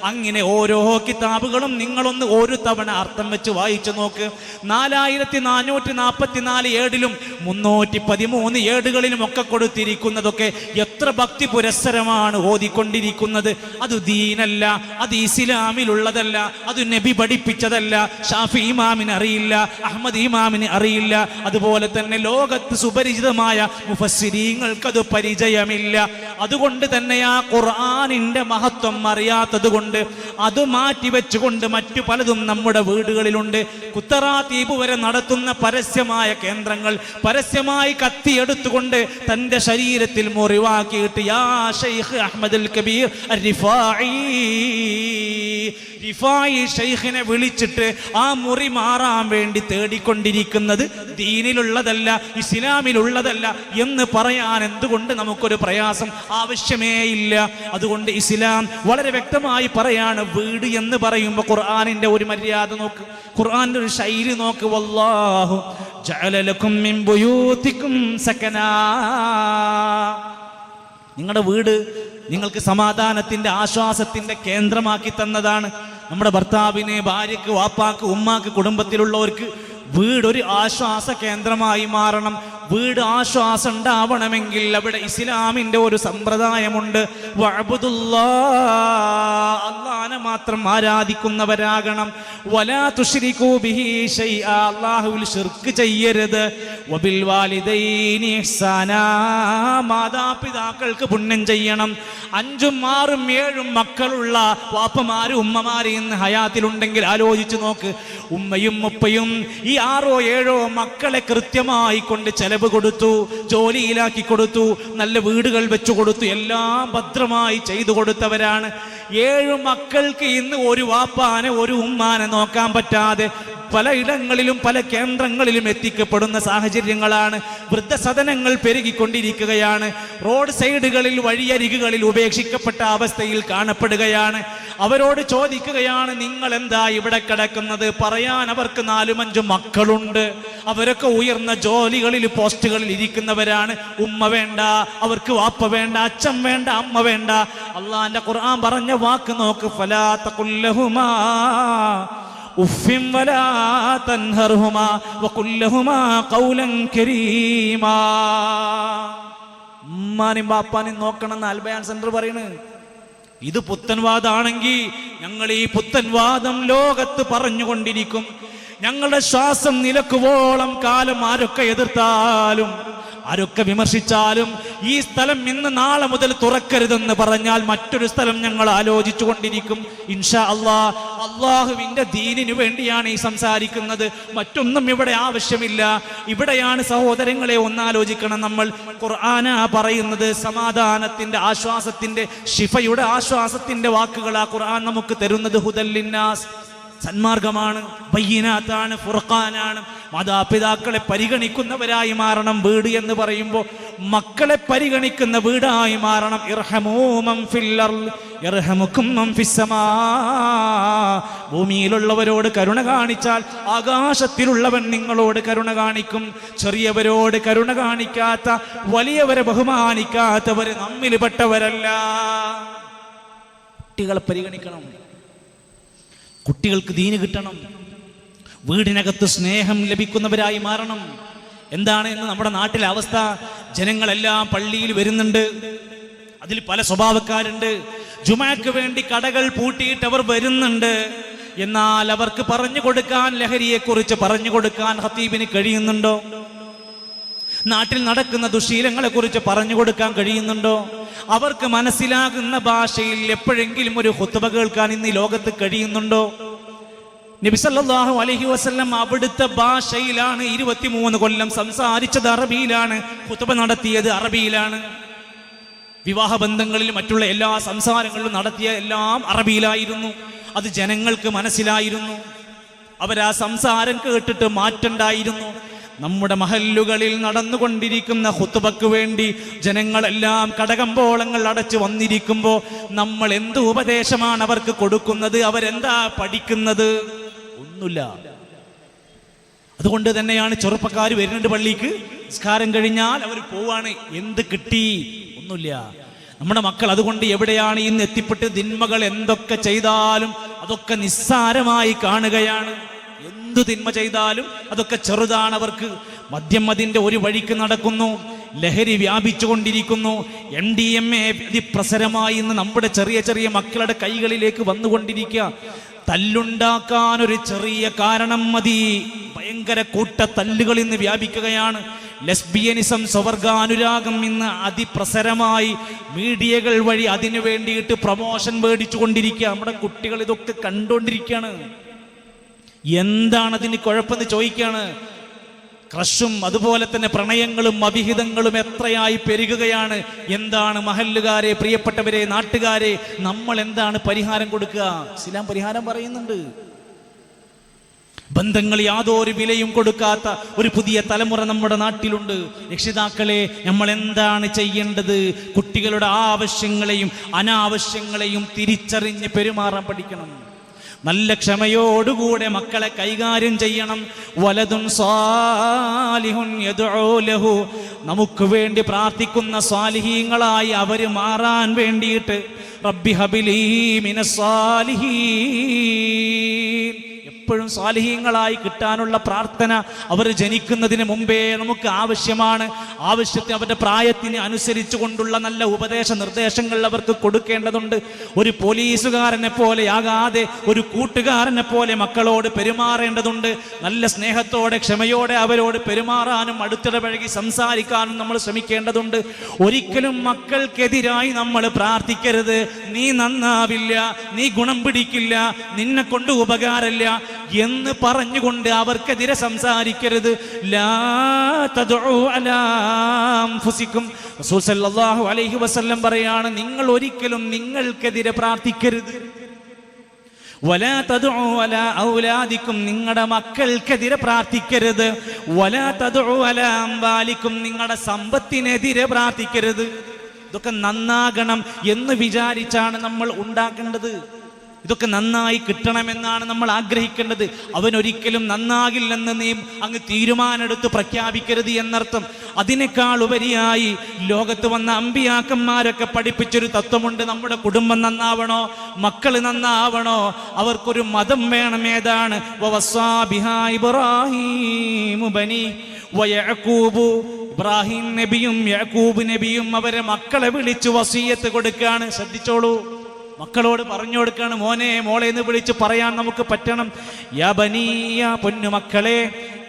അങ്ങനെ ഓരോ കിതാബുകളും നിങ്ങളൊന്ന് ഒരു തവണ അർത്ഥം വെച്ച് വായിച്ചു നോക്ക്. 4444 ഏടിലും 313 ഏടുകളിലും ഒക്കെ കൊടുത്തിരിക്കുന്നതൊക്കെ എത്ര ഭക്തി പുരസ്സരമാണ് ഓതിക്കൊണ്ടിരിക്കുന്നത്. അത് ദീനല്ല, അത് ഇസ്ലാമിലുള്ളതല്ല, അത് നബി പഠിപ്പിച്ചതല്ല. ഷാഫി ഇമാമിന് അറിയില്ല, അഹ്മദ് ഇമാമിന് അറിയില്ല, അതുപോലെ തന്നെ ലോകത്ത് സുപരിചിതമായ മുഫസ്സിരീങ്ങൾക്ക് അത് പരിചയമില്ല. അതുകൊണ്ട് തന്നെ ആ ഖുർആനിന്റെ മഹത്വം അറിയാത്തത് കൊണ്ട് അത് മാറ്റിവെച്ചുകൊണ്ട് മറ്റു പലതും നമ്മുടെ വീടുകളിലുണ്ട്. കുത്തറാത്തീബ് വരെ നടത്തുന്ന പരസ്യമായ കേന്ദ്രങ്ങൾ പരസ്യമായി കത്തിയെടുത്തുകൊണ്ട് തന്റെ ശരീരത്തിൽ മുറിവാക്കിയിട്ട് യാ ശൈഖ് അഹ്മദുൽ കബീർ അർ-റിഫാഈ ഷെയ്ഖിനെ വിളിച്ചിട്ട് ആ മുറി മാറാൻ വേണ്ടി തേടിക്കൊണ്ടിരിക്കുന്നത് ദീനിലുള്ളതല്ല, ഇസ്ലാമിലുള്ളതല്ല എന്ന് പറയാൻ എന്തുകൊണ്ട് നമുക്കൊരു പ്രയാസം? ആവശ്യമേ ഇല്ല. അതുകൊണ്ട് ഇസ്ലാം വളരെ വ്യക്തമായി പറയാണ്, വീട് എന്ന് പറയുമ്പോൾ ഖുർആനിന്റെ ഒരു മര്യാദ നോക്ക്, ഖുർആന്റെ ഒരു ശൈലി നോക്ക്. വല്ലാഹു ജഅല ലക്കും മിൻ ബുയൂതികും സകനാ. നിങ്ങളുടെ വീട് നിങ്ങൾക്ക് സമാധാനത്തിന്റെ ആശ്വാസത്തിന്റെ കേന്ദ്രമാക്കി തന്നതാണ്. നമ്മുടെ ഭർത്താവിന്, ഭാര്യക്ക്, വാപ്പാക്ക്, ഉമ്മാക്ക്, കുടുംബത്തിലുള്ളവർക്ക് വീടൊരു ആശ്വാസ കേന്ദ്രമായി മാറണം. വീട് ആശ്വാസം ഉണ്ടാവണമെങ്കിൽ അവിടെ ഇസ്ലാമിന്റെ ഒരു സമ്പ്രദായമുണ്ട്. അല്ലാഹനെ മാത്രം ആരാധിക്കുന്നവരാകണം. വലാ തുശ്രികൂ ബിഹി ശൈആ, അല്ലാഹുവിൽ ശിർക്ക് ചെയ്യരുത്. വബിൽ വാലിദൈനി ഇഹ്സാനാ, മാതാപിതാക്കൾക്ക് പുണ്യം ചെയ്യണം. 5, 6, 7 മക്കളുള്ള വാപ്പമാരും ഉമ്മമാരും ഇന്ന് ഹയാത്തിലുണ്ടെങ്കിൽ ആലോചിച്ചു നോക്ക്. ഉമ്മയും ഉപ്പയും ഈ 6, 7 മക്കളെ കൃത്യമായി കൊണ്ട് ചെലവ് കൊടുത്തു, ജോലിയിലാക്കി കൊടുത്തു, നല്ല വീടുകൾ വെച്ചു കൊടുത്തു, എല്ലാം ഭദ്രമായി ചെയ്തു കൊടുത്തവരാണ്. 7 മക്കൾക്ക് ഇന്ന് ഒരു വാപ്പാനെ, ഒരു ഉമ്മാനെ നോക്കാൻ പറ്റാതെ പലയിടങ്ങളിലും പല കേന്ദ്രങ്ങളിലും എത്തിക്കപ്പെടുന്ന സാഹചര്യങ്ങളാണ്. വൃദ്ധസദനങ്ങൾ പെരുകിക്കൊണ്ടിരിക്കുകയാണ്. റോഡ് സൈഡുകളിൽ, വഴിയരികുകളിൽ ഉപേക്ഷിക്കപ്പെട്ട അവസ്ഥയിൽ കാണപ്പെടുകയാണ്. അവരോട് ചോദിക്കുകയാണ്, നിങ്ങൾ എന്താ ഇവിടെ കിടക്കുന്നത്? പറയാൻ അവർക്ക് 4-5 മക്കളുണ്ട്. അവരൊക്കെ ഉയർന്ന ജോലികളിൽ, പോസ്റ്റുകളിൽ ഇരിക്കുന്നവരാണ്. ഉമ്മ വേണ്ട, അവർക്ക് വാപ്പ വേണ്ട, അച്ഛൻ വേണ്ട, അമ്മ വേണ്ട. അള്ളാന്റെ ഖുർആൻ പറഞ്ഞ വാക്ക് നോക്ക്, ഫലാ തഖുൽ ലഹുമാ ഉഫ്ഫിൻ വലാ തൻഹർഹുമാ വഖുൽ ലഹുമാ ഖൗലൻ കരീമാ. ഉമ്മാനും ബാപ്പാനും നോക്കണമെന്ന് അൽബയാൻ സെന്റർ പറയുന്നത്. ഇത് പുത്തൻവാദാണെങ്കിൽ ഞങ്ങൾ ഈ പുത്തൻവാദം ലോകത്ത് പറഞ്ഞുകൊണ്ടിരിക്കും. ഞങ്ങളുടെ ശ്വാസം നിലക്കുവോളം കാലം ആരൊക്കെ എതിർത്താലും, ആരൊക്കെ വിമർശിച്ചാലും, ഈ സ്ഥലം ഇന്ന് നാളെ മുതൽ തുറക്കരുതെന്ന് പറഞ്ഞാൽ മറ്റൊരു സ്ഥലം ഞങ്ങൾ ആലോചിച്ചു കൊണ്ടിരിക്കും. ഇൻഷാ അല്ലാഹ്, അള്ളാഹുവിന്റെ ദീനിനു വേണ്ടിയാണ് ഈ സംസാരിക്കുന്നത്. മറ്റൊന്നും ഇവിടെ ആവശ്യമില്ല. ഇവിടെയാണ് സഹോദരങ്ങളെ ഒന്നാലോചിക്കണം നമ്മൾ. ഖുർആനാ പറയുന്നത്, സമാധാനത്തിന്റെ, ആശ്വാസത്തിന്റെ, ശിഫയുടെ ആശ്വാസത്തിന്റെ വാക്കുകളാ ഖുർആൻ നമുക്ക് തരുന്നത്. ഹുദൽ ലിന്നാസ്, സന്മാർഗമാണ്, ബയ്യിനാത്താണ്, ഫുർഖാനാണ്. മാതാപിതാക്കളെ പരിഗണിക്കുന്നവരായി മാറണം. വീട് എന്ന് പറയുമ്പോൾ മക്കളെ പരിഗണിക്കുന്ന വീടായി മാറണം. ഇർഹമൂ മൻ ഫിൽ അർള് യർഹമുക്കും മൻ ഫിസ് സമാ. ഭൂമിയിലുള്ളവരോട് കരുണ കാണിച്ചാൽ ആകാശത്തിലുള്ളവൻ നിങ്ങളോട് കരുണ കാണിക്കും. ചെറിയവരോട് കരുണ കാണിക്കാത്ത, വലിയവരെ ബഹുമാനിക്കാത്തവർ നമ്മിൽ പെട്ടവരല്ല. കുട്ടികളെ പരിഗണിക്കണം. കുട്ടികൾക്ക് ദീന് കിട്ടണം. വീടിനകത്ത് സ്നേഹം ലഭിക്കുന്നവരായി മാറണം. എന്താണ് ഇന്ന് നമ്മുടെ നാട്ടിലെ അവസ്ഥ? ജനങ്ങളെല്ലാം പള്ളിയിൽ വരുന്നുണ്ട്, അതിൽ പല സ്വഭാവക്കാരുണ്ട്. ജുമാക്ക് വേണ്ടി കടകൾ പൂട്ടിയിട്ട് അവർ വരുന്നുണ്ട്. എന്നാൽ അവർക്ക് പറഞ്ഞു കൊടുക്കാൻ, ലഹരിയെക്കുറിച്ച് പറഞ്ഞു കൊടുക്കാൻ ഖത്തീബിന് കഴിയുന്നുണ്ടോ? നാട്ടിൽ നടക്കുന്ന ദുശീലങ്ങളെ കുറിച്ച് പറഞ്ഞു കൊടുക്കാൻ കഴിയുന്നുണ്ടോ? അവർക്ക് മനസ്സിലാകുന്ന ഭാഷയിൽ എപ്പോഴെങ്കിലും ഒരു ഖുത്ബ കേൾക്കാൻ ഇന്ന് ലോകത്ത് കഴിയുന്നുണ്ടോ? നബി സല്ലല്ലാഹു അലൈഹി വസല്ലം അവിടുത്തെ ഭാഷയിലാണ് 23 കൊല്ലം സംസാരിച്ചത്, അറബിയിലാണ്. ഖുത്ബ നടത്തിയത് അറബിയിലാണ്. വിവാഹ ബന്ധങ്ങളിൽ, മറ്റുള്ള എല്ലാ സംസാരങ്ങളിലും നടത്തിയ എല്ലാം അറബിയിലായിരുന്നു. അത് ജനങ്ങൾക്ക് മനസ്സിലായിരുന്നു. അവരാ സംസാരം കേട്ടിട്ട് മാറ്റണ്ടായിരുന്നു. നമ്മുടെ മഹല്ലുകളിൽ നടന്നുകൊണ്ടിരിക്കുന്ന ഖുത്ബക്ക് വേണ്ടി ജനങ്ങളെല്ലാം കടകമ്പോളങ്ങൾ അടച്ചു വന്നിരിക്കുമ്പോൾ നമ്മൾ എന്ത് ഉപദേശമാണ് അവർക്ക് കൊടുക്കുന്നത്? അവരെന്താ പഠിക്കുന്നത്? ഒന്നുമില്ല. അതുകൊണ്ട് തന്നെയാണ് ചെറുപ്പക്കാർ വരുന്നുണ്ട് പള്ളിക്ക്, നിസ്കാരം കഴിഞ്ഞാൽ അവർ പോവാണ്. എന്ത് കിട്ടി? ഒന്നുമില്ല. നമ്മുടെ മക്കൾ അതുകൊണ്ട് എവിടെയാണ് ഇന്ന് എത്തിപ്പെട്ട്? തിന്മകൾ എന്തൊക്കെ ചെയ്താലും അതൊക്കെ നിസ്സാരമായി കാണുകയാണ്. എന്തു തിന്മ ചെയ്താലും അതൊക്കെ ചെറുതാണ് അവർക്ക്. മദ്യം അതിൻ്റെ ഒരു വഴിക്ക് നടക്കുന്നു. ലഹരി വ്യാപിച്ചുകൊണ്ടിരിക്കുന്നു. MDMA അതിപ്രസരമായി ഇന്ന് നമ്മുടെ ചെറിയ ചെറിയ മക്കളുടെ കൈകളിലേക്ക് വന്നുകൊണ്ടിരിക്കുക. തല്ലുണ്ടാക്കാൻ ഒരു ചെറിയ കാരണം മതി. ഭയങ്കര കൂട്ട തല്ലുകൾ ഇന്ന് വ്യാപിക്കുകയാണ്. ലെസ്ബിയനിസം, സ്വവർഗാനുരാഗം ഇന്ന് അതിപ്രസരമായി മീഡിയകൾ വഴി അതിനു വേണ്ടിയിട്ട് പ്രമോഷൻ മേടിച്ചു കൊണ്ടിരിക്കുക. നമ്മുടെ കുട്ടികൾ ഇതൊക്കെ കണ്ടുകൊണ്ടിരിക്കുകയാണ്. എന്താണ് അതിന് കുഴപ്പമെന്ന് ചോദിക്കുകയാണ്. ക്രഷും അതുപോലെ തന്നെ പ്രണയങ്ങളും അഭിഹിതങ്ങളും എത്രയായി പെരുകുകയാണ്. എന്താണ് മഹല്ലുകാരെ, പ്രിയപ്പെട്ടവരെ, നാട്ടുകാരെ, നമ്മൾ എന്താണ് പരിഹാരം കൊടുക്കുക? ഇസ്ലാം പരിഹാരം പറയുന്നുണ്ട്. ബന്ധങ്ങൾ യാതൊരു വിലയും കൊടുക്കാത്ത ഒരു പുതിയ തലമുറ നമ്മുടെ നാട്ടിലുണ്ട്. രക്ഷിതാക്കളെ, നമ്മൾ എന്താണ് ചെയ്യേണ്ടത്? കുട്ടികളുടെ ആവശ്യങ്ങളെയും അനാവശ്യങ്ങളെയും തിരിച്ചറിഞ്ഞ് പെരുമാറാൻ പഠിക്കണം. നല്ല ക്ഷമയോടുകൂടെ മക്കളെ കൈകാര്യം ചെയ്യണം. വലതുൻ സാലിഹുൻ യദ്ഉ ലഹു, നമുക്ക് വേണ്ടി പ്രാർത്ഥിക്കുന്ന സാലിഹീങ്ങളായി അവര് മാറാൻ വേണ്ടിയിട്ട് റബ്ബി ഹബിലി മിനസ് സാലിഹീൻ, എപ്പോഴും സാലിഹീങ്ങളായി കിട്ടാനുള്ള പ്രാർത്ഥന അവർ ജനിക്കുന്നതിന് മുമ്പേ നമുക്ക് ആവശ്യമാണ്. ആവശ്യത്തിന് അവരുടെ പ്രായത്തിന് അനുസരിച്ചു കൊണ്ടുള്ള നല്ല ഉപദേശ നിർദ്ദേശങ്ങൾ അവർക്ക് കൊടുക്കേണ്ടതുണ്ട്. ഒരു പോലീസുകാരനെ പോലെ ആകാതെ ഒരു കൂട്ടുകാരനെ പോലെ മക്കളോട് പെരുമാറേണ്ടതുണ്ട്. നല്ല സ്നേഹത്തോടെ ക്ഷമയോടെ അവരോട് പെരുമാറാനും അടുത്തിടപഴകി സംസാരിക്കാനും നമ്മൾ ശ്രമിക്കേണ്ടതുണ്ട്. ഒരിക്കലും മക്കൾക്കെതിരായി നമ്മൾ പ്രാർത്ഥിക്കരുത്. നീ നന്നാവില്ല, നീ ഗുണം പിടിക്കില്ല, നിന്നെ കൊണ്ട് ഉപകാരമില്ല എന്ന് പറഞ്ഞുകൊണ്ട് അവർക്കെതിരെ സംസാരിക്കരുത്. ലാ തദ്ഉ അലാ അൻഫുസികും, റസൂൽ സല്ലല്ലാഹു അലൈഹി വസല്ലം പറയാണ്, നിങ്ങൾ ഒരിക്കലും നിങ്ങൾക്കെതിരെ പ്രാർത്ഥിക്കരുത്. വലാ തദ്ഉ അലാ ഔലാദികും, നിങ്ങളുടെ മക്കൾക്കെതിരെ പ്രാർത്ഥിക്കരുത്. വലാ തദ്ഉ അലാ അംവാലികും, നിങ്ങളുടെ സമ്പത്തിനെതിരെ പ്രാർത്ഥിക്കരുത്. ഇതൊക്കെ നന്നാകണം എന്ന് വിചാരിച്ചാണ് നമ്മൾ ഉണ്ടാക്കേണ്ടത്. ഇതൊക്കെ നന്നായി കിട്ടണമെന്നാണ് നമ്മൾ ആഗ്രഹിക്കേണ്ടത്. അവനൊരിക്കലും നന്നാകില്ലെന്ന് നീ അങ്ങ് തീരുമാനമെടുത്ത് പ്രഖ്യാപിക്കരുത് എന്നർത്ഥം. അതിനേക്കാൾ ഉപരിയായി ലോകത്ത് വന്ന അമ്പിയാക്കന്മാരൊക്കെ പഠിപ്പിച്ചൊരു തത്വമുണ്ട്. നമ്മുടെ കുടുംബം നന്നാവണോ, മക്കൾ നന്നാവണോ, അവർക്കൊരു മതം വേണം. ഏതാണ്? വവസ്സാ ബിഹാ ഇബ്രാഹീമു ബനി വയഅഖൂബു, ഇബ്രാഹിം നബിയും യാക്കൂബ് നബിയും അവരെ മക്കളെ വിളിച്ചു വസിയത്ത് കൊടുക്കുകയാണ്. ശ്രദ്ധിച്ചോളൂ, മക്കളോട് പറഞ്ഞു കൊടുക്കാണ്, മോനെ മോളെ എന്ന് വിളിച്ച് പറയാൻ നമുക്ക് പറ്റണം. യാ ബനിയ, പൊന്നു മക്കളെ,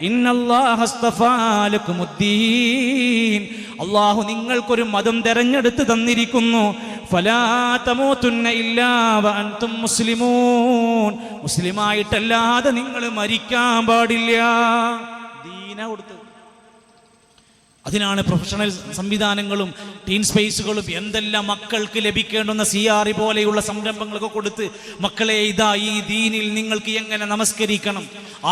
ഇന്നല്ലാഹ അസ്തഫാ ലക്കുമുദ്ദീൻ, അല്ലാഹു നിങ്ങൾക്കൊരു മതം തെരഞ്ഞെടുത്ത് തന്നിരിക്കുന്നു. ഫലാ തമൂതുന്ന ഇല്ലാ വഅൻതും മുസ്ലിമൂൻ, മുസ്ലിമായിട്ടല്ലാതെ നിങ്ങൾ മരിക്കാൻ പാടില്ല. ദീന കൊടുത്ത്. അതിനാണ് പ്രൊഫഷണൽ സംവിധാനങ്ങളും ടീൻ സ്പേസുകളും എന്തെല്ലാം മക്കൾക്ക് ലഭിക്കേണ്ടുന്ന CRE പോലെയുള്ള സംരംഭങ്ങളൊക്കെ കൊടുത്ത്, മക്കളെ ഇതാ ഈ ദീനിൽ നിങ്ങൾക്ക് എങ്ങനെ നമസ്കരിക്കണം,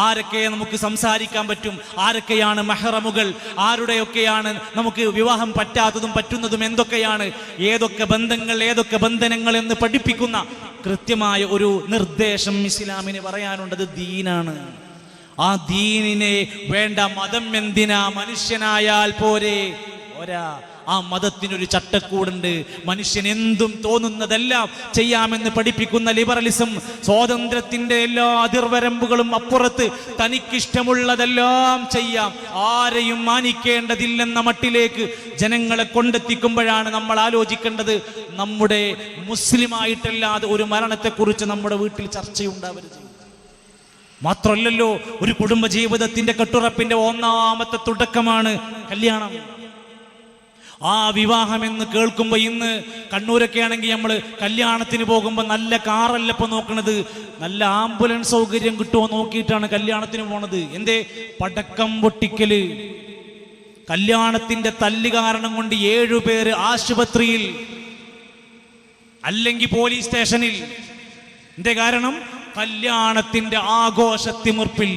ആരൊക്കെ നമുക്ക് സംസാരിക്കാൻ പറ്റും, ആരൊക്കെയാണ് മെഹ്റമുകൾ, ആരുടെയൊക്കെയാണ് നമുക്ക് വിവാഹം പറ്റാത്തതും പറ്റുന്നതും എന്തൊക്കെയാണ്, ഏതൊക്കെ ബന്ധങ്ങൾ ഏതൊക്കെ ബന്ധനങ്ങൾ എന്ന് പഠിപ്പിക്കുന്ന കൃത്യമായ ഒരു നിർദ്ദേശം ഇസ്ലാമിന് പറയാനുണ്ടത് ദീനാണ്. ആ ദീനിനെ വേണ്ട മതം എന്തിനാ? മനുഷ്യനായാൽ പോരെ. ആ മതത്തിനൊരു ചട്ടക്കൂടുണ്ട്. മനുഷ്യൻ എന്തും തോന്നുന്നതെല്ലാം ചെയ്യാമെന്ന് പഠിപ്പിക്കുന്ന ലിബറലിസം, സ്വാതന്ത്ര്യത്തിന്റെ എല്ലാ അതിർവരമ്പുകളും അപ്പുറത്ത് തനിക്കിഷ്ടമുള്ളതെല്ലാം ചെയ്യാം, ആരെയും മാനിക്കേണ്ടതില്ലെന്ന മട്ടിലേക്ക് ജനങ്ങളെ കൊണ്ടെത്തിക്കുമ്പോഴാണ് നമ്മൾ ആലോചിക്കേണ്ടത്, നമ്മുടെ മുസ്ലിമായിട്ടല്ലാതെ ഒരു മരണത്തെക്കുറിച്ച് നമ്മുടെ വീട്ടിൽ ചർച്ചയുണ്ടാവരുത്. മാത്രമല്ലല്ലോ, ഒരു കുടുംബ ജീവിതത്തിന്റെ കെട്ടുറപ്പിന്റെ ഒന്നാമത്തെ തുടക്കമാണ് കല്യാണം. ആ വിവാഹം എന്ന് കേൾക്കുമ്പോൾ ഇന്ന് കണ്ണൂരൊക്കെ ആണെങ്കിൽ നമ്മൾ കല്യാണത്തിന് പോകുമ്പോൾ നല്ല കാറല്ല ഇപ്പൊ നോക്കണത്, നല്ല ആംബുലൻസ് സൗകര്യം കിട്ടുമോ നോക്കിയിട്ടാണ് കല്യാണത്തിന് പോണത്. എന്തേ? പടക്കം പൊട്ടിക്കല്. കല്യാണത്തിന്റെ തല്ല് കാരണം കൊണ്ട് 7 പേര് ആശുപത്രിയിൽ, അല്ലെങ്കിൽ പോലീസ് സ്റ്റേഷനിൽ. എന്തേ കാരണം? കല്യാണത്തിന്റെ ആഘോഷത്തിമിർപ്പിൽ.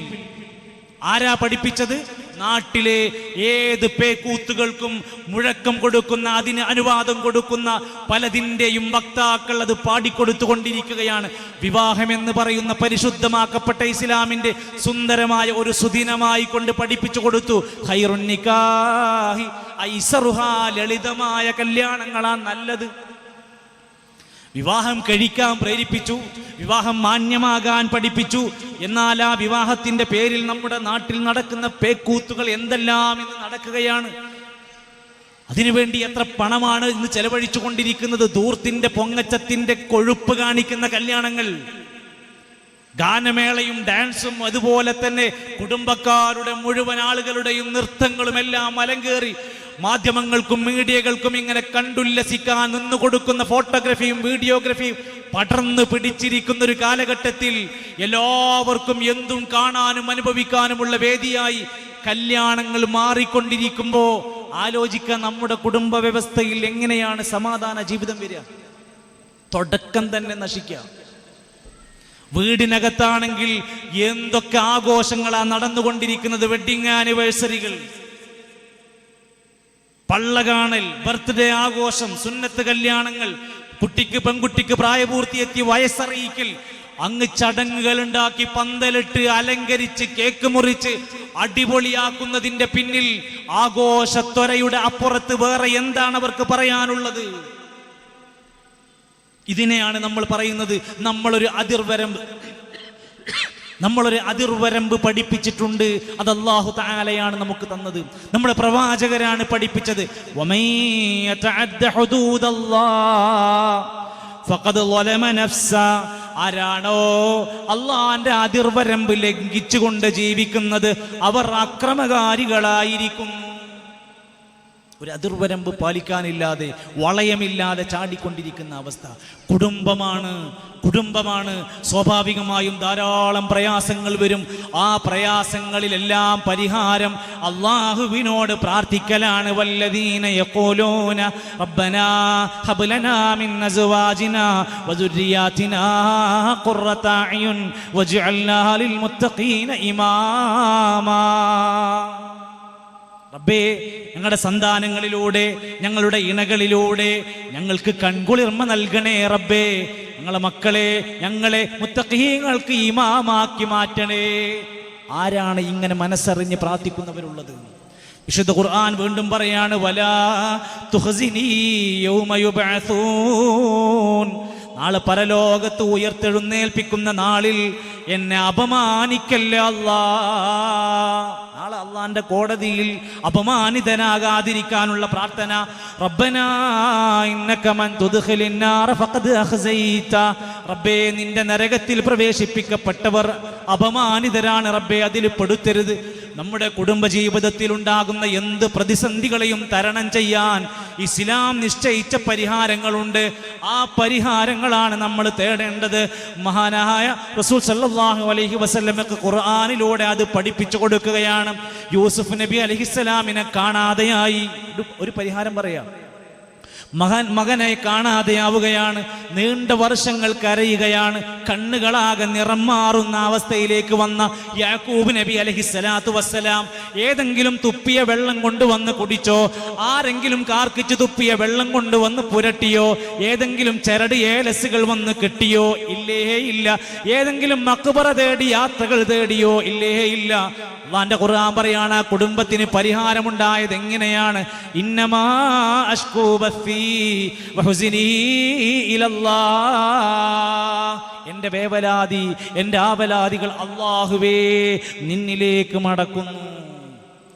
ആരാ പഠിപ്പിച്ചത്? നാട്ടിലെ ഏത് പേക്കൂത്തുകൾക്കും മുഴക്കം കൊടുക്കുന്ന, അതിന് അനുവാദം കൊടുക്കുന്ന പലതിൻ്റെയും വക്താക്കൾ അത് പാടിക്കൊടുത്തുകൊണ്ടിരിക്കുകയാണ്. വിവാഹം എന്ന് പറയുന്ന പരിശുദ്ധമാക്കപ്പെട്ട ഇസ്ലാമിന്റെ സുന്ദരമായ ഒരു സുദിനമായി കൊണ്ട് പഠിപ്പിച്ചു കൊടുത്തു. ഖൈറുൻ നിക്കാഹി ഐസറുഹാ, ലളിതമായ കല്യാണങ്ങളാണ് നല്ലത്. വിവാഹം കഴിക്കാൻ പ്രേരിപ്പിച്ചു, വിവാഹം മാന്യമാകാൻ പഠിപ്പിച്ചു. എന്നാൽ ആ വിവാഹത്തിന്റെ പേരിൽ നമ്മുടെ നാട്ടിൽ നടക്കുന്ന പേക്കൂത്തുകൾ എന്തെല്ലാം ഇന്ന് നടക്കുകയാണ്. അതിനുവേണ്ടി എത്ര പണമാണ് ഇന്ന് ചെലവഴിച്ചു കൊണ്ടിരിക്കുന്നത്. ധൂർത്തിന്റെ പൊങ്ങച്ചത്തിന്റെ കൊഴുപ്പ് കാണിക്കുന്ന കല്യാണങ്ങൾ, ഗാനമേളയും ഡാൻസും അതുപോലെ തന്നെ കുടുംബക്കാരുടെ മുഴുവൻ ആളുകളുടെയും നൃത്തങ്ങളും എല്ലാം അലങ്കേറി മാധ്യമങ്ങൾക്കും മീഡിയകൾക്കും ഇങ്ങനെ കണ്ടുല്ലസിക്കാൻ നിന്നുകൊടുക്കുന്ന ഫോട്ടോഗ്രാഫിയും വീഡിയോഗ്രാഫിയും പടർന്നു പിടിച്ചിരിക്കുന്ന ഒരു കാലഘട്ടത്തിൽ എല്ലാവർക്കും എന്തും കാണാനും അനുഭവിക്കാനുമുള്ള വേദിയായി കല്യാണങ്ങൾ മാറിക്കൊണ്ടിരിക്കുമ്പോൾ ആലോചിക്കാൻ നമ്മുടെ കുടുംബ വ്യവസ്ഥയിൽ എങ്ങനെയാണ് സമാധാന ജീവിതം വരിക? തുടക്കം തന്നെ നശിക്കുക. വീടിനകത്താണെങ്കിൽ എന്തൊക്കെ ആഘോഷങ്ങളാണ് നടന്നുകൊണ്ടിരിക്കുന്നത്. വെഡിങ് ആനിവേഴ്സറികൾ, പള്ളകാണൽ, ബർത്ത്ഡേ ആഘോഷം, സുന്നത്ത് കല്യാണങ്ങൾ, പെൺകുട്ടിക്ക് പ്രായപൂർത്തിയെത്തി വയസ്സറിയിക്കൽ, അങ്ങ് ചടങ്ങുകൾ ഉണ്ടാക്കി പന്തലിട്ട് അലങ്കരിച്ച് കേക്ക് മുറിച്ച് അടിപൊളിയാക്കുന്നതിന്റെ പിന്നിൽ ആഘോഷത്വരയുടെ അപ്പുറത്ത് വേറെ എന്താണ് അവർക്ക് പറയാനുള്ളത്? ഇതിനെയാണ് നമ്മൾ പറയുന്നത് നമ്മളൊരു അതിർവരമ്പ് പഠിപ്പിച്ചിട്ടുണ്ട്. അത് അല്ലാഹു തആലയാണ് നമുക്ക് തന്നത്, നമ്മുടെ പ്രവാചകരാണ് പഠിപ്പിച്ചത്. വമൻ യതഅദ്ദ ഹുദൂദല്ലാഹ് ഫഖദ് ളലമ നഫ്സ. ആരാണോ അള്ളാന്റെ അതിർവരമ്പ് ലംഘിച്ചുകൊണ്ട് ജീവിക്കുന്നത് അവർ അക്രമകാരികളായിരിക്കും. ഒരു അതിർവരമ്പ് പാലിക്കാനില്ലാതെ വളയമില്ലാതെ ചാടിക്കൊണ്ടിരിക്കുന്ന അവസ്ഥ. കുടുംബമാണ് സ്വാഭാവികമായും ധാരാളം പ്രയാസങ്ങൾ വരും. ആ പ്രയാസങ്ങളിലെല്ലാം പരിഹാരം അല്ലാഹുവിനോട് പ്രാർത്ഥിക്കലാണ്. വല്ലദീന യഖൂലൂന റബ്ബനാ ഹബ് ലനാ മിൻ അസ്വാജിനാ വദുർരിയാതിനാ ഖുർറത അയുൻ വജ്അൽനാ ലിൽ മുത്തഖീന ഇമാമാ. റബ്ബേ, ഞങ്ങളുടെ സന്താനങ്ങളിലൂടെ ഞങ്ങളുടെ ഇണകളിലൂടെ ഞങ്ങൾക്ക് കൺകുളിർമ നൽകണേ റബ്ബേ. ഞങ്ങളെ മക്കളെ ഞങ്ങളെ മുത്തഖീങ്ങൾക്ക് ഇമാമാക്കി മാറ്റണേ. ആരാണ് ഇങ്ങനെ മനസ്സറിഞ്ഞ് പ്രാർത്ഥിക്കുന്നവരുള്ളത്? വിശുദ്ധ ഖുർആൻ വീണ്ടും പറയാണ്, വലാ തുഖ്സിനി യൗമ യുബ്അസൂൻ. നാളെ പരലോകത്ത് ഉയർത്തെഴുന്നേൽപ്പിക്കുന്ന നാളിൽ എന്നെ അപമാനിക്കല്ല അല്ലാ. നാളെ അള്ളാന്റെ കോടതിയിൽ അപമാനിതനാകാതിരിക്കാനുള്ള പ്രാർത്ഥന. റബ്ബനാ ഇന്നക മൻ തുദ്ഖിലിൻ നാറ ഫഖദ് അഖ്സൈത. റബ്ബേ, നിന്റെ നരകത്തിൽ പ്രവേശിപ്പിക്കപ്പെട്ടവർ അപമാനിതരാണ് റബ്ബേ, അതിൽ പെടുത്തരുത്. നമ്മുടെ കുടുംബജീവിതത്തിൽ ഉണ്ടാകുന്ന എന്ത് പ്രതിസന്ധികളെയും തരണം ചെയ്യാൻ ഇസ്ലാം നിശ്ചയിച്ച പരിഹാരങ്ങളുണ്ട്. ആ പരിഹാരങ്ങളാണ് നമ്മൾ തേടേണ്ടത്. മഹാനായ റസൂൽ സല്ലല്ലാഹു അലൈഹി വസല്ലമക്ക് ഖുർആനിലൂടെ അത് പഠിപ്പിച്ചു കൊടുക്കുകയാണ്. യൂസുഫ് നബി അലൈഹിസ്സലാമിനെ കാണാതെയായി. ഒരു പരിഹാരം പറയാം. മകനെ കാണാതെയാവുകയാണ്. നീണ്ട വർഷങ്ങൾ കരയുകയാണ്. കണ്ണുകളാകെ നിറം മാറുന്ന അവസ്ഥയിലേക്ക് വന്ന യാക്കൂബ് നബി അലൈഹിസ്സലാത്തു വസ്സലാം ഏതെങ്കിലും തുപ്പിയ വെള്ളം കൊണ്ടുവന്ന് കുടിച്ചോ? ആരെങ്കിലും കാർക്കിച്ച് തുപ്പിയ വെള്ളം കൊണ്ടുവന്ന് പുരട്ടിയോ? ഏതെങ്കിലും ചരട് ഏലസുകൾ വന്ന് കിട്ടിയോ? ഇല്ലേ ഇല്ല. ഏതെങ്കിലും മക്ബറ തേടി യാത്രകൾ തേടിയോ? ഇല്ലേ ഇല്ല. അല്ലാഹുവിന്റെ ഖുർആൻ പറയാണ്, കുടുംബത്തിന് പരിഹാരമുണ്ടായത് എങ്ങനെയാണ്? ഇന്നമാ അശ്കൂ ബസ്സീ വഹുസ്നി ഇലല്ലാഹ്. എൻ്റെ വേവലാതി, എൻ്റെ ആവലാദികൾ അല്ലാഹുവേ നിന്നിലേക്ക് മടക്കുന്നു.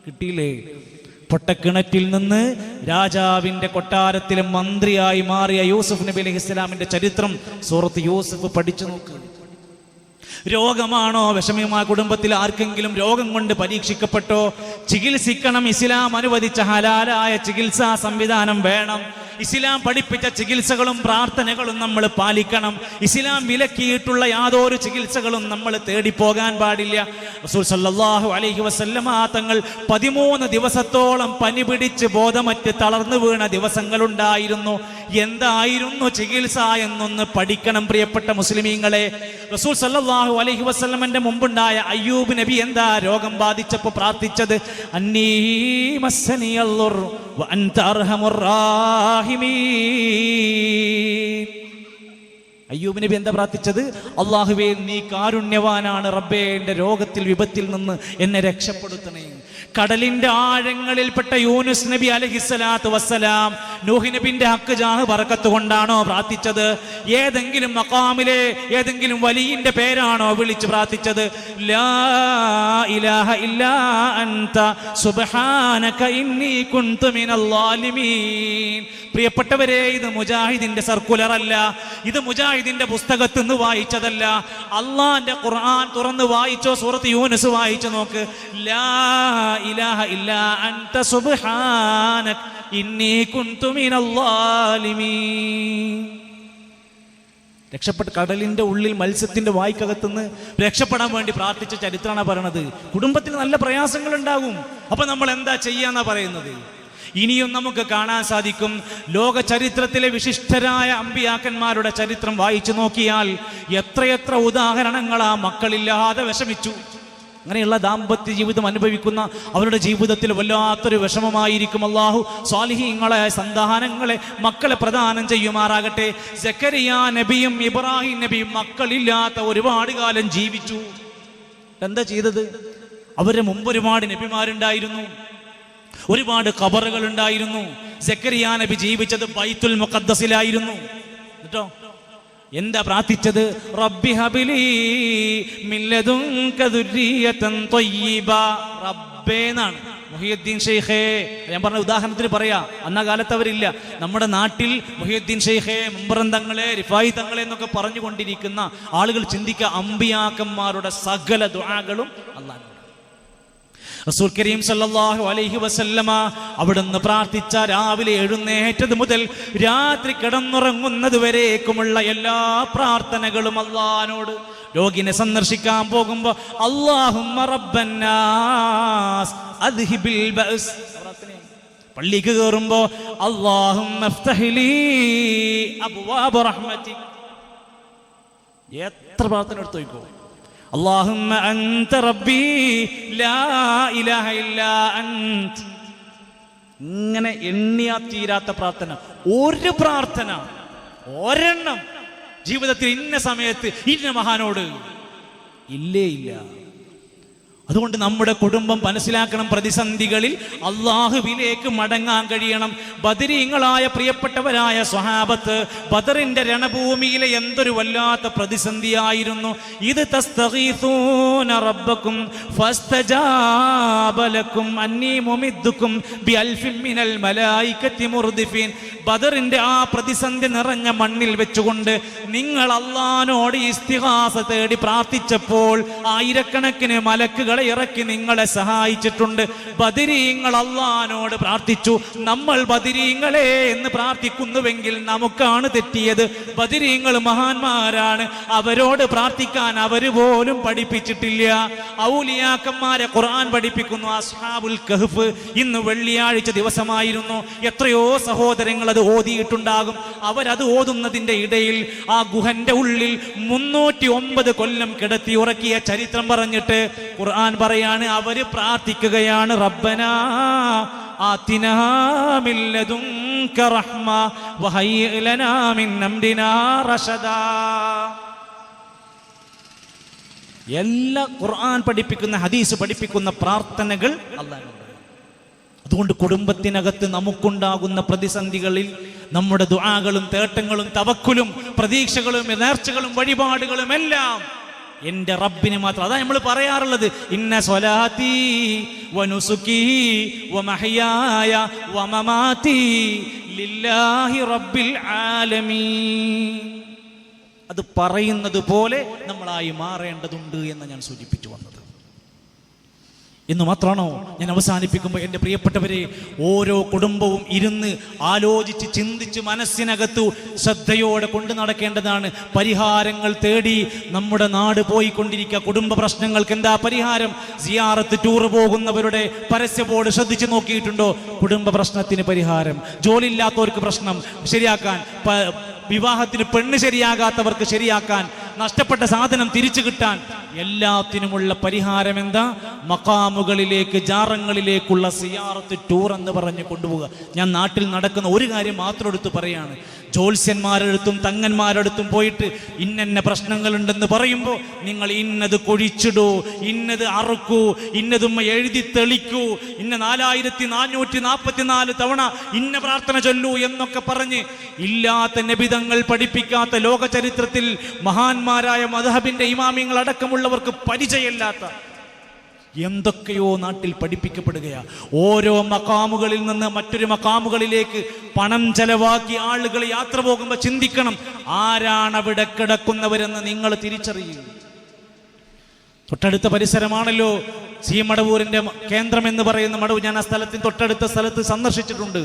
കിട്ടിയില്ലേ? പൊട്ടക്കിണറ്റിൽ നിന്ന് രാജാവിന്റെ കൊട്ടാരത്തിലെ മന്ത്രിയായി മാറിയ യൂസുഫ് നബി അലൈഹിസ്സലാമിന്റെ ചരിത്രം സൂറത്ത് യൂസുഫ് പഠിച്ചു നോക്ക്. രോഗമാണോ വിഷമമായ കുടുംബത്തിൽ ആർക്കെങ്കിലും രോഗം കൊണ്ട് പരീക്ഷിക്കപ്പെട്ടോ? ചികിത്സിക്കണം. ഇസ്ലാം അനുവദിച്ച ഹലാലായ ചികിത്സാ സംവിധാനം വേണം. ഇസ്ലാം പഠിപ്പിച്ച ചികിത്സകളും പ്രാർത്ഥനകളും നമ്മൾ പാലിക്കണം. ഇസ്ലാം വിലക്കിയിട്ടുള്ള യാതൊരു ചികിത്സകളും നമ്മൾ തേടിപ്പോകാൻ പാടില്ല. റസൂൽ സല്ലല്ലാഹു അലൈഹി വസല്ലമ തങ്ങൾ 13 ദിവസത്തോളം പനി പിടിച്ച് ബോധമറ്റ് തളർന്നു വീണ ദിവസങ്ങളുണ്ടായിരുന്നു. എന്തായിരുന്നു ചികിത്സ എന്നൊന്ന് പഠിക്കണം പ്രിയപ്പെട്ട മുസ്ലിമീങ്ങളെ. റസൂൽ സല്ലല്ലാഹു അലൈഹി വസല്ലമന്റെ മുമ്പുണ്ടായ അയ്യൂബ് നബി എന്താ രോഗം ബാധിച്ചപ്പോൾ പ്രാർത്ഥിച്ചത്? അന്നീ മസ്സനിയല്ലുർ വഅൻത അർഹമുർ റാഹിമീൻ. അയ്യൂബ് നബി എന്താ പ്രാർത്ഥിച്ചത്? അല്ലാഹുവേ നീ കാരുണ്യവാനാണ് റബ്ബേ, എൻ്റെ രോഗത്തിൽ വിപത്തിൽ നിന്ന് എന്നെ രക്ഷപ്പെടുത്തണേ. കടലിന്റെ ആഴങ്ങളിൽപ്പെട്ട യൂനുസ് നബി അലൈഹിസ്സലാത്തു വസ്സലാം നൂഹ് നബിന്റെ ഹക്ക് ജാഹ് ബറക്കത്ത് കൊണ്ടാണോ പ്രാർത്ഥിച്ചത്? ഏതെങ്കിലും മഖാമിലെ ഏതെങ്കിലും വലിയിന്റെ പേരാണോ വിളിച്ച് പ്രാർത്ഥിച്ചത്? ലാ ഇലാഹ ഇല്ലാ അൻത സുബ്ഹാനക ഇന്നി കുൻതു മിനൽ ളാലിമീൻ. പ്രിയപ്പെട്ടവരെ, ഇത് മുജാഹിദിന്റെ സർക്കുലർ അല്ല, ഇത് മുജാഹിദിന്റെ പുസ്തകത്തിൽ നിന്ന് വായിച്ചതല്ല. അള്ളാന്റെ ഖുർആൻ തുറന്ന് വായിച്ചോ, സൂറത്ത് യൂനുസ് വായിച്ചു നോക്ക്. ലാ ഇലാഹ ഇല്ലാ അൻത സുബ്ഹാനക ഇന്നി കുൻതു മിനൽ ളാലിമീൻ. രക്ഷപ്പെട്ട് കടലിന്റെ ഉള്ളിൽ മത്സ്യത്തിന്റെ വായ്ക്കകത്തുനിന്ന് രക്ഷപ്പെടാൻ വേണ്ടി പ്രാർത്ഥിച്ച ചരിത്രമാണ് പറയണത്. കുടുംബത്തിൽ നല്ല പ്രയാസങ്ങൾ ഉണ്ടാകും. അപ്പൊ നമ്മൾ എന്താ ചെയ്യാന്നാ പറയുന്നത്? ഇനിയും നമുക്ക് കാണാൻ സാധിക്കും, ലോക ചരിത്രത്തിലെ വിശിഷ്ടരായ അമ്പിയാക്കന്മാരുടെ ചരിത്രം വായിച്ചു നോക്കിയാൽ എത്രയെത്ര ഉദാഹരണങ്ങളാ മക്കളില്ലാതെ വിഷമിച്ചു. അങ്ങനെയുള്ള ദാമ്പത്യ ജീവിതം അനുഭവിക്കുന്ന അവരുടെ ജീവിതത്തിൽ വല്ലാത്തൊരു വിഷമമായിരിക്കും. അല്ലാഹു സ്വാലിഹീങ്ങളെ, സന്താനങ്ങളെ, മക്കളെ പ്രദാനം ചെയ്യുമാറാകട്ടെ. സക്കരിയ നബിയും ഇബ്രാഹിം നബിയും മക്കളില്ലാത്ത ഒരുപാട് കാലം ജീവിച്ചു. എന്താ ചെയ്തത്? അവരുടെ മുമ്പ് ഒരുപാട് നബിമാരുണ്ടായിരുന്നു, ഒരുപാട് ഖബറുകൾ ഉണ്ടായിരുന്നു. സക്കരിയ നബി ജീവിച്ചത് ബൈത്തുൽ മുഖദ്ദസിലായിരുന്നു. കേട്ടോ, എന്താ പ്രാർത്ഥിച്ചത്? റബ്ബി ഹബിലി മിൻ ലദുൻക ദുർരിയതൻ ത്വയ്യിബ. റബ്ബേ എന്നാണ്. മുഹിയുദ്ദീൻ ഷെയ്ഖേ, ഞാൻ പറഞ്ഞ ഉദാഹരണത്തിന് പറയാ, അന്ന കാലത്ത് അവരില്ല. നമ്മുടെ നാട്ടിൽ മുഹിയുദ്ദീൻ ഷെയ്ഖേ, മുമ്പറം തങ്ങളെ, റിഫായി തങ്ങളെ എന്നൊക്കെ പറഞ്ഞുകൊണ്ടിരിക്കുന്ന ആളുകൾ ചിന്തിക്കുക, അമ്പിയാക്കന്മാരുടെ സകല ദുആകളും അല്ലാഹു. റസൂൽ കരീം സല്ലല്ലാഹു അലൈഹി വസല്ലമ അവിടുന്ന് പ്രാർത്ഥിച്ച രാവിലെ എഴുന്നേറ്റത് മുതൽ രാത്രി കിടന്നുറങ്ങുന്നത് വരേക്കുമുള്ള എല്ലാ പ്രാർത്ഥനകളും അല്ലാഹുവിനോട്. രോഗിനെ സന്ദർശിക്കാൻ പോകുമ്പോ അല്ലാഹുമ്മ റബ്ബന്നാസ് അദ്ഹിബിൽ ബഅസ്. പള്ളിക്ക് കയറുമ്പോ അല്ലാഹുമ്മ ഇഫ്തഹ് ലീ അബ്വാബ റഹ്മതിക്. എത്ര പ്രാർത്ഥന എടുത്തു നോക്കൂ. അല്ലാഹുമ്മ അൻത റബ്ബി ലാ ഇലാഹ ഇല്ലാ അൻത. ഇങ്ങനെ എണ്ണിയാ തീരാത്ത പ്രാർത്ഥന. ഒരു പ്രാർത്ഥന, ഒരെണ്ണം ജീവിതത്തിൽ ഇന്ന സമയത്ത് ഇന്ന മഹാനോട് ഇല്ലേ ഇല്ല. അതുകൊണ്ട് നമ്മുടെ കുടുംബം മനസ്സിലാക്കണം, പ്രതിസന്ധികളിൽ അള്ളാഹുവിലേക്ക് മടങ്ങാൻ കഴിയണം. ബദരീങ്ങളായ പ്രിയപ്പെട്ടവരായ സ്വഹാബത്ത് ബദറിന്റെ രണഭൂമിയിലെ എന്തൊരു വല്ലാത്ത പ്രതിസന്ധിയായിരുന്നു. ഇത് തസ്തഗീസൂന റബ്ബക്കും ഫസ്തജാബ ലക്കും അന്നീ മുമിദ്ദുക്കും ബിഅൽഫിൻ മിനൽ മലായികത്തി മുർദിഫീൻ. ബദറിന്റെ ആ പ്രതിസന്ധി നിറഞ്ഞ മണ്ണിൽ വെച്ചുകൊണ്ട് നിങ്ങൾ അള്ളാഹിനോട് ഇസ്തിഗാസ തേടി പ്രാർത്ഥിച്ചപ്പോൾ ആയിരക്കണക്കിന് മലക്കുകളെ ഇറക്കി നിങ്ങളെ സഹായിച്ചിട്ടുണ്ട്. ബദരീങ്ങൾ അള്ളാഹിനോട് പ്രാർത്ഥിച്ചു. നമ്മൾ ബദരീങ്ങളെ എന്ന് പ്രാർത്ഥിക്കുന്നുവെങ്കിൽ നമുക്കാണ് തെറ്റിയത്. ബദരീങ്ങൾ മഹാന്മാരാണ്, അവരോട് പ്രാർത്ഥിക്കാൻ അവര് പോലും പഠിപ്പിച്ചിട്ടില്ല. ഔലിയാക്കന്മാരെ ഖുർആൻ പഠിപ്പിക്കുന്നു. അസ്ഹാബുൽ കഹ്ഫ് ഇന്ന് വെള്ളിയാഴ്ച ദിവസമായിരുന്നു. എത്രയോ സഹോദരങ്ങൾ അത് ഓതിയിട്ടുണ്ടാകും. അവരത് ഓതുന്നതിന്റെ ഇടയിൽ ആ ഗുഹന്റെ ഉള്ളിൽ 309 കൊല്ലം കിടത്തി ഉറക്കിയ ചരിത്രം പറഞ്ഞിട്ട് ഖുർആൻ പറയാണ്, അവര് പ്രാർത്ഥിക്കുകയാണ്, റബ്ബനാ ആതിനാ മിൻ ലദുൻക റഹ്മ വഹയ്യിഅ ലനാ മിൻ അംരിനാ റശദാ. എല്ലാ ഖുർആൻ പഠിപ്പിക്കുന്ന, ഹദീസ് പഠിപ്പിക്കുന്ന പ്രാർത്ഥനകൾ അല്ലാഹുവിനോട്. അതുകൊണ്ട് കുടുംബത്തിനകത്ത് നമുക്കുണ്ടാകുന്ന പ്രതിസന്ധികളിൽ നമ്മുടെ ദുആകളും തേട്ടങ്ങളും തവക്കുലും പ്രതീക്ഷകളും നേർച്ചകളും വഴിപാടുകളും എല്ലാം എൻ്റെ റബ്ബിന് മാത്രം. അതാ നമ്മൾ പറയാറുള്ളത്, ഇന്ന സ്വലാത്തി വനുസുകി വമഹയായ വമമാതി ലില്ലാഹി റബ്ബിൽ ആലമീൻ. അത് പറയുന്നത് പോലെ നമ്മളായി മാറേണ്ടതുണ്ട് എന്ന് ഞാൻ സൂചിപ്പിച്ചു വന്നത്. എന്ന് മാത്രമാണോ ഞാൻ അവസാനിപ്പിക്കുമ്പോൾ എൻ്റെ പ്രിയപ്പെട്ടവരെ, ഓരോ കുടുംബവും ഇരുന്ന് ആലോചിച്ച് ചിന്തിച്ച് മനസ്സിനകത്ത് ശ്രദ്ധയോടെ കൊണ്ടു നടക്കേണ്ടതാണ്. പരിഹാരങ്ങൾ തേടി നമ്മുടെ നാട് പോയിക്കൊണ്ടിരിക്കുക. കുടുംബ പ്രശ്നങ്ങൾക്ക് എന്താ പരിഹാരം? സിയാറത്ത് ടൂർ പോകുന്നവരുടെ പരസ്യ ബോർഡ് ശ്രദ്ധിച്ചു നോക്കിയിട്ടുണ്ടോ? കുടുംബ പ്രശ്നത്തിന് പരിഹാരം, ജോലിയില്ലാത്തവർക്ക് പ്രശ്നം ശരിയാക്കാൻ, വിവാഹത്തിന് പെണ്ണ് ശരിയാകാത്തവർക്ക് ശരിയാക്കാൻ, നഷ്ടപ്പെട്ട സാധനം തിരിച്ചു കിട്ടാൻ, എല്ലാത്തിനുമുള്ള പരിഹാരം എന്താ? മഖാമുകളിലേക്ക്, ജാറങ്ങളിലേക്കുള്ള സിയാറത്ത് ടൂർ എന്ന് പറഞ്ഞ് കൊണ്ടുപോവുക. ഞാൻ നാട്ടിൽ നടക്കുന്ന ഒരു കാര്യം മാത്രം എടുത്ത് പറയാണ്, ജ്യോത്സ്യന്മാരടുത്തും തങ്ങന്മാരടുത്തും പോയിട്ട് ഇന്ന പ്രശ്നങ്ങളുണ്ടെന്ന് പറയുമ്പോൾ നിങ്ങൾ ഇന്നത് കൊഴിച്ചിടൂ, ഇന്നത് അറുക്കൂ, ഇന്നതും എഴുതി തെളിക്കൂ, ഇന്ന 4444 തവണ ഇന്ന പ്രാർത്ഥന ചൊല്ലൂ എന്നൊക്കെ പറഞ്ഞ് ഇല്ലാത്ത നബിതങ്ങൾ പഠിപ്പിക്കാത്ത, ലോക ചരിത്രത്തിൽ മഹാന്മാരായ മദ്ഹബിന്റെ ഇമാമിങ്ങൾ അടക്കമുള്ളവർക്ക് പരിചയമില്ലാത്ത എന്തൊക്കെയോ നാട്ടിൽ പഠിപ്പിക്കപ്പെടുകയാണ്. ഓരോ മഖാമുകളിൽ നിന്ന് മറ്റൊരു മഖാമുകളിലേക്ക് പണം ചെലവാക്കി ആളുകൾ യാത്ര പോകുമ്പോൾ ചിന്തിക്കണം, ആരാണ് അവിടെ കിടക്കുന്നവരെന്ന് നിങ്ങൾ തിരിച്ചറിയുക. തൊട്ടടുത്ത പരിസരമാണല്ലോ സി മടവൂരിന്റെ കേന്ദ്രം എന്ന് പറയുന്ന മടവൂർ. ഞാൻ ആ സ്ഥലത്തിന് തൊട്ടടുത്ത സ്ഥലത്ത് സന്ദർശിച്ചിട്ടുണ്ട്.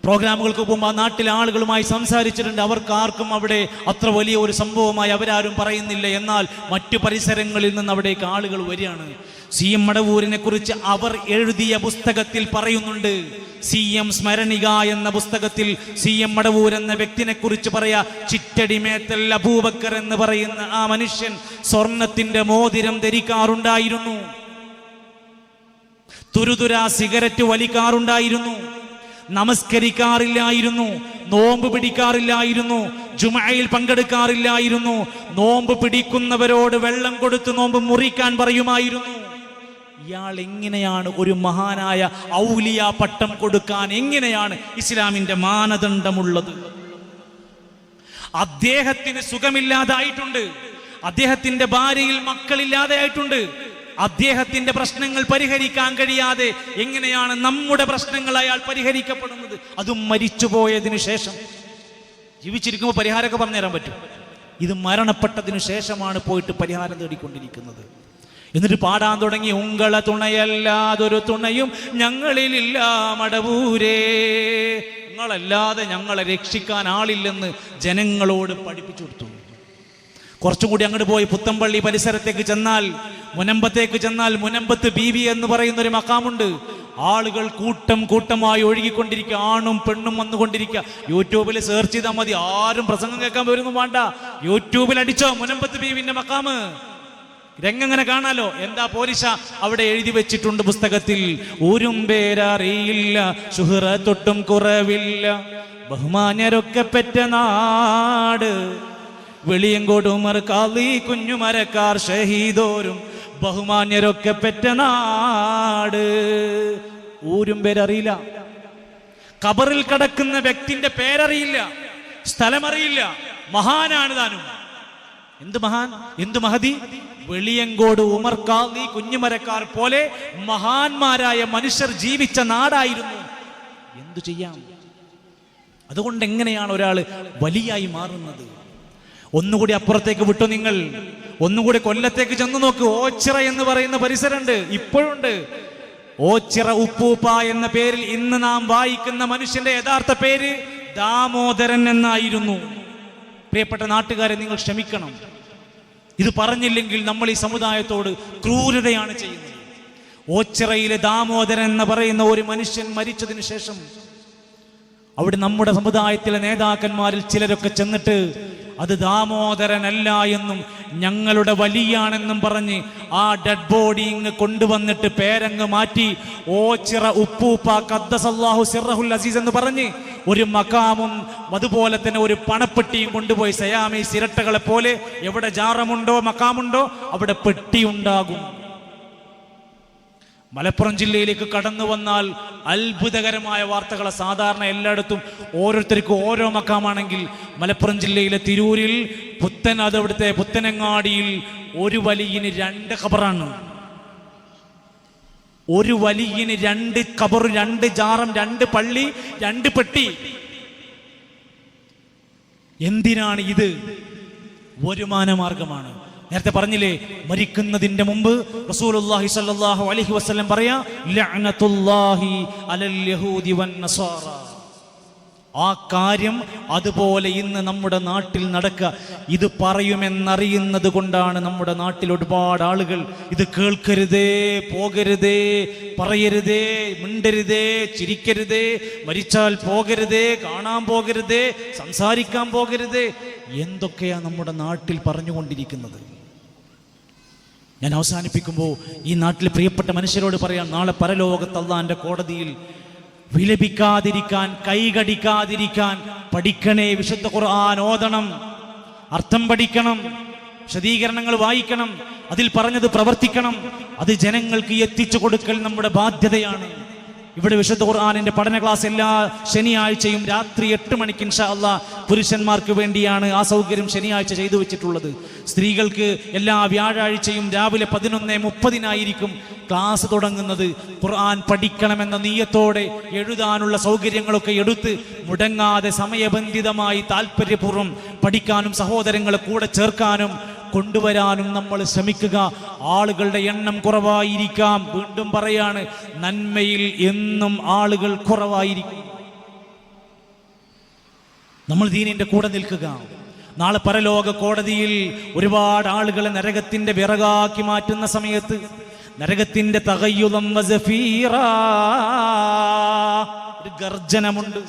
പ്രോഗ്രാമുകൾക്ക് പോകുമ്പോൾ ആ നാട്ടിലെ ആളുകളുമായി സംസാരിച്ചിട്ടുണ്ട്. അവർക്ക് ആർക്കും അവിടെ അത്ര വലിയ ഒരു സംഭവമായി അവരാരും പറയുന്നില്ല. എന്നാൽ മറ്റു പരിസരങ്ങളിൽ നിന്ന് അവിടേക്ക് ആളുകൾ വരികയാണ്. സി എം മടവൂരിനെ കുറിച്ച് അവർ എഴുതിയ പുസ്തകത്തിൽ പറയുന്നുണ്ട്. സി എം സ്മരണിക എന്ന പുസ്തകത്തിൽ സി എം മടവൂർ എന്ന വ്യക്തിനെ കുറിച്ച് പറയാ, ചിറ്റടിമേത്തൽ അബൂബക്കർ എന്ന് പറയുന്ന ആ മനുഷ്യൻ സ്വർണത്തിന്റെ മോതിരം ധരിക്കാറുണ്ടായിരുന്നു, തുരുതുര സിഗരറ്റ് വലിക്കാറുണ്ടായിരുന്നു, നമസ്കരിക്കാറില്ലായിരുന്നു, നോമ്പ് പിടിക്കാറില്ലായിരുന്നു, ജുമഅയിൽ പങ്കെടുക്കാറില്ലായിരുന്നു, നോമ്പ് പിടിക്കുന്നവരോട് വെള്ളം കൊടുത്ത് നോമ്പ് മുറിക്കാൻ പറയുമായിരുന്നു. ഇയാൾ എങ്ങനെയാണ് ഒരു മഹാനായ ഔലിയ പട്ടം കൊടുക്കാൻ എങ്ങനെയാണ് ഇസ്ലാമിന്റെ മാനദണ്ഡമുള്ളത്? അദ്ദേഹത്തിന് സുഖമില്ലാതായിട്ടുണ്ട്, അദ്ദേഹത്തിന്റെ ഭാര്യയിൽ മക്കളില്ലാതെ ആയിട്ടുണ്ട്, അദ്ദേഹത്തിന്റെ പ്രശ്നങ്ങൾ പരിഹരിക്കാൻ കഴിയാതെ എങ്ങനെയാണ് നമ്മുടെ പ്രശ്നങ്ങൾ അയാൾ പരിഹരിക്കപ്പെടുന്നത്? അതും മരിച്ചുപോയതിനു ശേഷം. ജീവിച്ചിരിക്കുമ്പോൾ പരിഹാരമൊക്കെ പറഞ്ഞുതരാൻ പറ്റും, ഇത് മരണപ്പെട്ടതിനു ശേഷമാണ് പോയിട്ട് പരിഹാരം തേടിക്കൊണ്ടിരിക്കുന്നത്. എന്നിട്ട് പാടാൻ തുടങ്ങി, ഉങ്കള തുണയല്ലാതൊരു തുണയും ഞങ്ങളിലില്ല മടവൂരേ, നിങ്ങളല്ലാതെ ഞങ്ങളെ രക്ഷിക്കാൻ ആളില്ലെന്ന് ജനങ്ങളോട് പഠിപ്പിച്ചു കൊടുത്തു. കുറച്ചും കൂടി അങ്ങോട്ട് പോയി പുത്തമ്പള്ളി പരിസരത്തേക്ക് ചെന്നാൽ, മുനമ്പത്തേക്ക് ചെന്നാൽ, മുനമ്പത്ത് ബീവി എന്ന് പറയുന്ന ഒരു മഖാമുണ്ട്. ആളുകൾ കൂട്ടം കൂട്ടമായി ഒഴുകിക്കൊണ്ടിരിക്കുക, ആണും പെണ്ണും വന്നുകൊണ്ടിരിക്കുക. യൂട്യൂബിൽ സെർച്ച് ചെയ്താൽ മതി, ആരും പ്രസംഗം കേൾക്കാൻ വരുന്നു വേണ്ട, യൂട്യൂബിൽ അടിച്ചോ മുനമ്പത്ത് ബീവിന്റെ മഖാമ്, രംഗങ്ങനെ കാണാലോ. എന്താ പോലീശ അവിടെ എഴുതി വെച്ചിട്ടുണ്ട് പുസ്തകത്തിൽ, ഊരും പേരറിയില്ല, ശുഹ്റത്തൊട്ടും കുറവില്ല, ബഹുമാന്യരൊക്കെ പെറ്റ നാട്, വെളിയങ്കോട് ഉമർ ഖാദി കുഞ്ഞുമരക്കാർ ഷഹീദോരും ബഹുമാന്യരൊക്കെ പെറ്റ നാട്. ഊരും പേരറിയില്ല, ഖബറിൽ കിടക്കുന്ന വ്യക്തിന്റെ പേരറിയില്ല, സ്ഥലമറിയില്ല, മഹാനാണ് താനും. എന്ത് മഹാൻ, എന്ത് മഹദി? വെളിയങ്കോട് ഉമർ ഖാദി കുഞ്ഞുമരക്കാർ പോലെ മഹാന്മാരായ മനുഷ്യർ ജീവിച്ച നാടായിരുന്നു. എന്തു ചെയ്യാം? അതുകൊണ്ട് എങ്ങനെയാണ് ഒരാൾ വലിയായി മാറുന്നത്? ഒന്നുകൂടി അപ്പുറത്തേക്ക് വിട്ടു നിങ്ങൾ, ഒന്നുകൂടി കൊല്ലത്തേക്ക് ചെന്ന് നോക്ക്. ഓച്ചിറ എന്ന് പറയുന്ന പരിസരമുണ്ട്, ഇപ്പോഴുണ്ട്. ഓച്ചിറ ഉപ്പൂപ്പ എന്ന പേരിൽ ഇന്ന് നാം വായിക്കുന്ന മനുഷ്യന്റെ യഥാർത്ഥ പേര് ദാമോദരൻ എന്നായിരുന്നു. പ്രിയപ്പെട്ട നാട്ടുകാരെ, നിങ്ങൾ ക്ഷമിക്കണം, ഇത് പറഞ്ഞില്ലെങ്കിൽ നമ്മൾ ഈ സമുദായത്തോട് ക്രൂരതയാണ് ചെയ്യുന്നത്. ഓച്ചിറയിലെ ദാമോദരൻ എന്ന് പറയുന്ന ഒരു മനുഷ്യൻ മരിച്ചതിന് ശേഷം അവിടെ നമ്മുടെ സമുദായത്തിലെ നേതാക്കന്മാരിൽ ചിലരൊക്കെ ചെന്നിട്ട് അത് ദാമോദരനല്ല എന്നും ഞങ്ങളുടെ വലിയാണെന്നും പറഞ്ഞ് ആ ഡെഡ് ബോഡി ഇങ്ങ് കൊണ്ടുവന്നിട്ട് പേരങ്ങ് മാറ്റി ഓച്ചിറ ഉപ്പൂപ്പ ഖദ്ദസല്ലാഹു സിർറഹുൽ അസീസ് എന്ന് പറഞ്ഞ് ഒരു മഖാമും അതുപോലെ തന്നെ ഒരു പണപ്പെട്ടിയും കൊണ്ടുപോയി സയാമി സിരട്ടകളെ പോലെ എവിടെ ജാറമുണ്ടോ മഖാമുണ്ടോ അവിടെ പെട്ടി ഉണ്ടാകും. മലപ്പുറം ജില്ലയിലേക്ക് കടന്നു വന്നാൽ അത്ഭുതകരമായ വാർത്തകൾ. സാധാരണ എല്ലായിടത്തും ഓരോരുത്തർക്കും ഓരോ മക്കാമാണെങ്കിൽ മലപ്പുറം ജില്ലയിലെ തിരൂരിൽ അവിടുത്തെ പുത്തനങ്ങാടിയിൽ ഒരു വലിയന് 2 ഖബറാണ്. ഒരു വലിയന് 2 ഖബർ, 2 ജാറം, 2 പള്ളി, 2 പെട്ടി. എന്തിനാണ് ഇത്? വരുമാന മാർഗമാണ്. നേരത്തെ പറഞ്ഞില്ലേ, മരിക്കുന്നതിന്റെ മുമ്പ് റസൂലുള്ളാഹി സ്വല്ലല്ലാഹു അലൈഹി വസല്ലം പറയാ, ലഅനത്തുല്ലാഹി അലൽ യഹൂദി വൻ നസാറ. ആ കാര്യം അതുപോലെ ഇന്ന് നമ്മുടെ നാട്ടിൽ നടക്കുക. ഇത് പറയുമെന്നറിയുന്നത് കൊണ്ടാണ് നമ്മുടെ നാട്ടിൽ ഒരുപാട് ആളുകൾ ഇത് കേൾക്കരുതേ, പോകരുതേ, പറയരുതേ, മിണ്ടരുതേ, ചിരിക്കരുതേ, മരിച്ചാൽ പോകരുതേ, കാണാൻ പോകരുതേ, സംസാരിക്കാൻ പോകരുതേ, എന്തൊക്കെയാ നമ്മുടെ നാട്ടിൽ പറഞ്ഞുകൊണ്ടിരിക്കുന്നത്. ഞാൻ അവസാനിപ്പിക്കുമ്പോൾ ഈ നാട്ടിലെ പ്രിയപ്പെട്ട മനുഷ്യരോട് പറയാം, നാളെ പരലോകത്ത് അല്ലാഹുവിന്റെ കോടതിയിൽ വിലപിക്കാതിരിക്കാൻ, കൈകടിക്കാതിരിക്കാൻ പഠിക്കണേ. വിശുദ്ധ ഖുർആൻ ഓതണം, അർത്ഥം പഠിക്കണം, വിശദീകരണങ്ങൾ വായിക്കണം, അതിൽ പറഞ്ഞത് പ്രവർത്തിക്കണം. അത് ജനങ്ങൾക്ക് എത്തിച്ചു കൊടുക്കൽ നമ്മുടെ ബാധ്യതയാണ്. ഇവിടെ വിശുദ്ധ ഖുർആനിന്റെ പഠന ക്ലാസ് എല്ലാ ശനിയാഴ്ചയും രാത്രി 8 മണിക്ക് ഇൻഷാ അല്ലാഹ് പുരുഷന്മാർക്ക് വേണ്ടിയാണ് ആ സൗകര്യം ശനിയാഴ്ച ചെയ്തു വെച്ചിട്ടുള്ളത്. സ്ത്രീകൾക്ക് എല്ലാ വ്യാഴാഴ്ചയും രാവിലെ 11:30 ക്ലാസ് തുടങ്ങുന്നത്. ഖുർആൻ പഠിക്കണമെന്ന നിയ്യത്തോടെ എഴുതാനുള്ള സൗകര്യങ്ങളൊക്കെ എടുത്ത് മുടങ്ങാതെ സമയബന്ധിതമായി താല്പര്യപൂർവ്വം പഠിക്കാനും സഹോദരങ്ങളെ കൂടെ ചേർക്കാനും കൊണ്ടുവരാനും നമ്മൾ ശ്രമിക്കുക. ആളുകളുടെ എണ്ണം കുറവായിരിക്കാം. വീണ്ടും പറയാണ്, നന്മയിൽ എന്നും ആളുകൾ കുറവായിരിക്കും. നമ്മൾ ദീനിന്റെ കൂടെ നിൽക്കുക. നാളെ പരലോക കോടതിയിൽ ഒരുപാട് ആളുകളെ നരകത്തിന്റെ വിറകാക്കി മാറ്റുന്ന സമയത്ത് നരകത്തിന്റെ തഗയ്യുദം വസഫീറാ, ഒരു ഗർജനമുണ്ട്,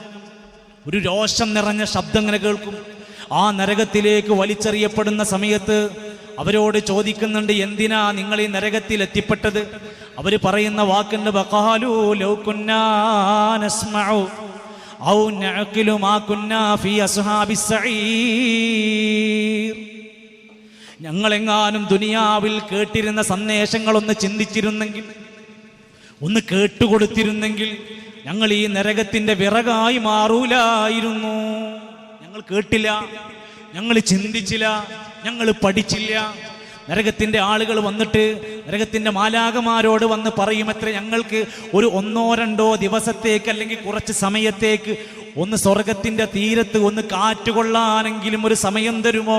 ഒരു രോഷം നിറഞ്ഞ ശബ്ദം ഇങ്ങനെ കേൾക്കും. ആ നരകത്തിലേക്ക് വലിച്ചെറിയപ്പെടുന്ന സമയത്ത് അവരോട് ചോദിക്കുന്നുണ്ട്, എന്തിനാ നിങ്ങൾ ഈ നരകത്തിൽ എത്തിപ്പെട്ടത്? അവര് പറയുന്ന വാക്കുണ്ട്, വഖാലൂ ലൗ കുന്നാ നസ്മഉ ഔ നഅഖിലു മാ കുന്നാ ഫീ അസ്ഹാബിസ് സഈർ. ഞങ്ങളെങ്ങാനും ദുനിയാവിൽ കേട്ടിരുന്ന സന്ദേശങ്ങളൊന്ന് ചിന്തിച്ചിരുന്നെങ്കിൽ, ഒന്ന് കേട്ടുകൊടുത്തിരുന്നെങ്കിൽ ഞങ്ങൾ ഈ നരകത്തിന്റെ വിറകായി മാറൂലായിരുന്നു. ഞങ്ങൾ കേട്ടില്ല, ഞങ്ങൾ ചിന്തിച്ചില്ല, ഞങ്ങൾ പഠിച്ചില്ല. നരകത്തിന്റെ ആളുകൾ വന്നിട്ട് നരകത്തിന്റെ മാലാകമാരോട് വന്ന് പറയുമത്രേ, ഞങ്ങൾക്ക് ഒരു 1-2 ദിവസത്തേക്ക് അല്ലെങ്കിൽ കുറച്ച് സമയത്തേക്ക് ഒന്ന് സ്വർഗത്തിന്റെ തീരത്ത് ഒന്ന് കാറ്റുകൊള്ളാനെങ്കിലും ഒരു സമയം തരുമോ?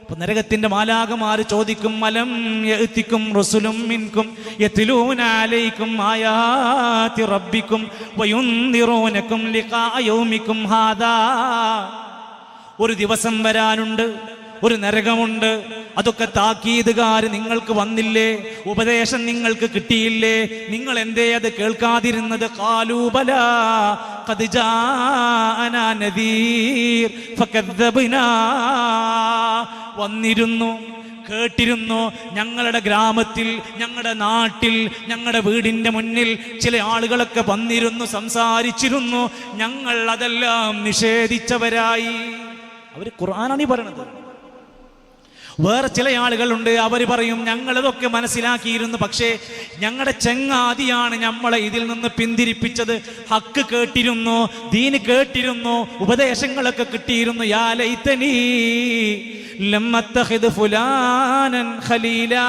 അപ്പൊ നരകത്തിന്റെ മാലാകമാര് ചോദിക്കും, അലം യഅതികും റസുലും മിൻകും യത്ലൂന അലൈക്കും ആയാതി റബ്ബിക്കും വയുൻദിറൂനകും ലിഖാ യൗമിക്കും ഹാദാ. ഒരു ദിവസം വരാനുണ്ട്, ഒരു നരകമുണ്ട്, അതൊക്കെ താക്കീതുകാര് നിങ്ങൾക്ക് വന്നില്ലേ? ഉപദേശം നിങ്ങൾക്ക് കിട്ടിയില്ലേ? നിങ്ങൾ എന്തേ അത് കേൾക്കാതിരുന്നത്? ഖാലൂ ബലാ ഖദ് ജാഅനാ നദീർ ഫകദ്ദബ്നാ. വന്നിരുന്നു, കേട്ടിരുന്നു. ഞങ്ങളുടെ ഗ്രാമത്തിൽ, ഞങ്ങളുടെ നാട്ടിൽ, ഞങ്ങളുടെ വീടിന്റെ മുന്നിൽ ചില ആളുകളൊക്കെ വന്നിരുന്നു, സംസാരിച്ചിരുന്നു. ഞങ്ങൾ അതെല്ലാം നിഷേധിച്ചവരായി. അവര് ഖുർആനാണ് ഈ പറയണത്. വേറെ ചില ആളുകളുണ്ട്, അവർ പറയും ഞങ്ങളതൊക്കെ മനസ്സിലാക്കിയിരുന്നു, പക്ഷേ ഞങ്ങളുടെ ചങ്ങാതിയാണ് നമ്മളെ ഇതിൽ നിന്ന് പിന്തിരിപ്പിച്ചത്. ഹക്ക് കേട്ടിരുന്നു, ദീന് കേട്ടിരുന്നു, ഉപദേശങ്ങളൊക്കെ കിട്ടിയിരുന്നു. യാ ലൈതനീ ലം അത്തഖിദ് ഫുലാനൻ ഖലീലാ.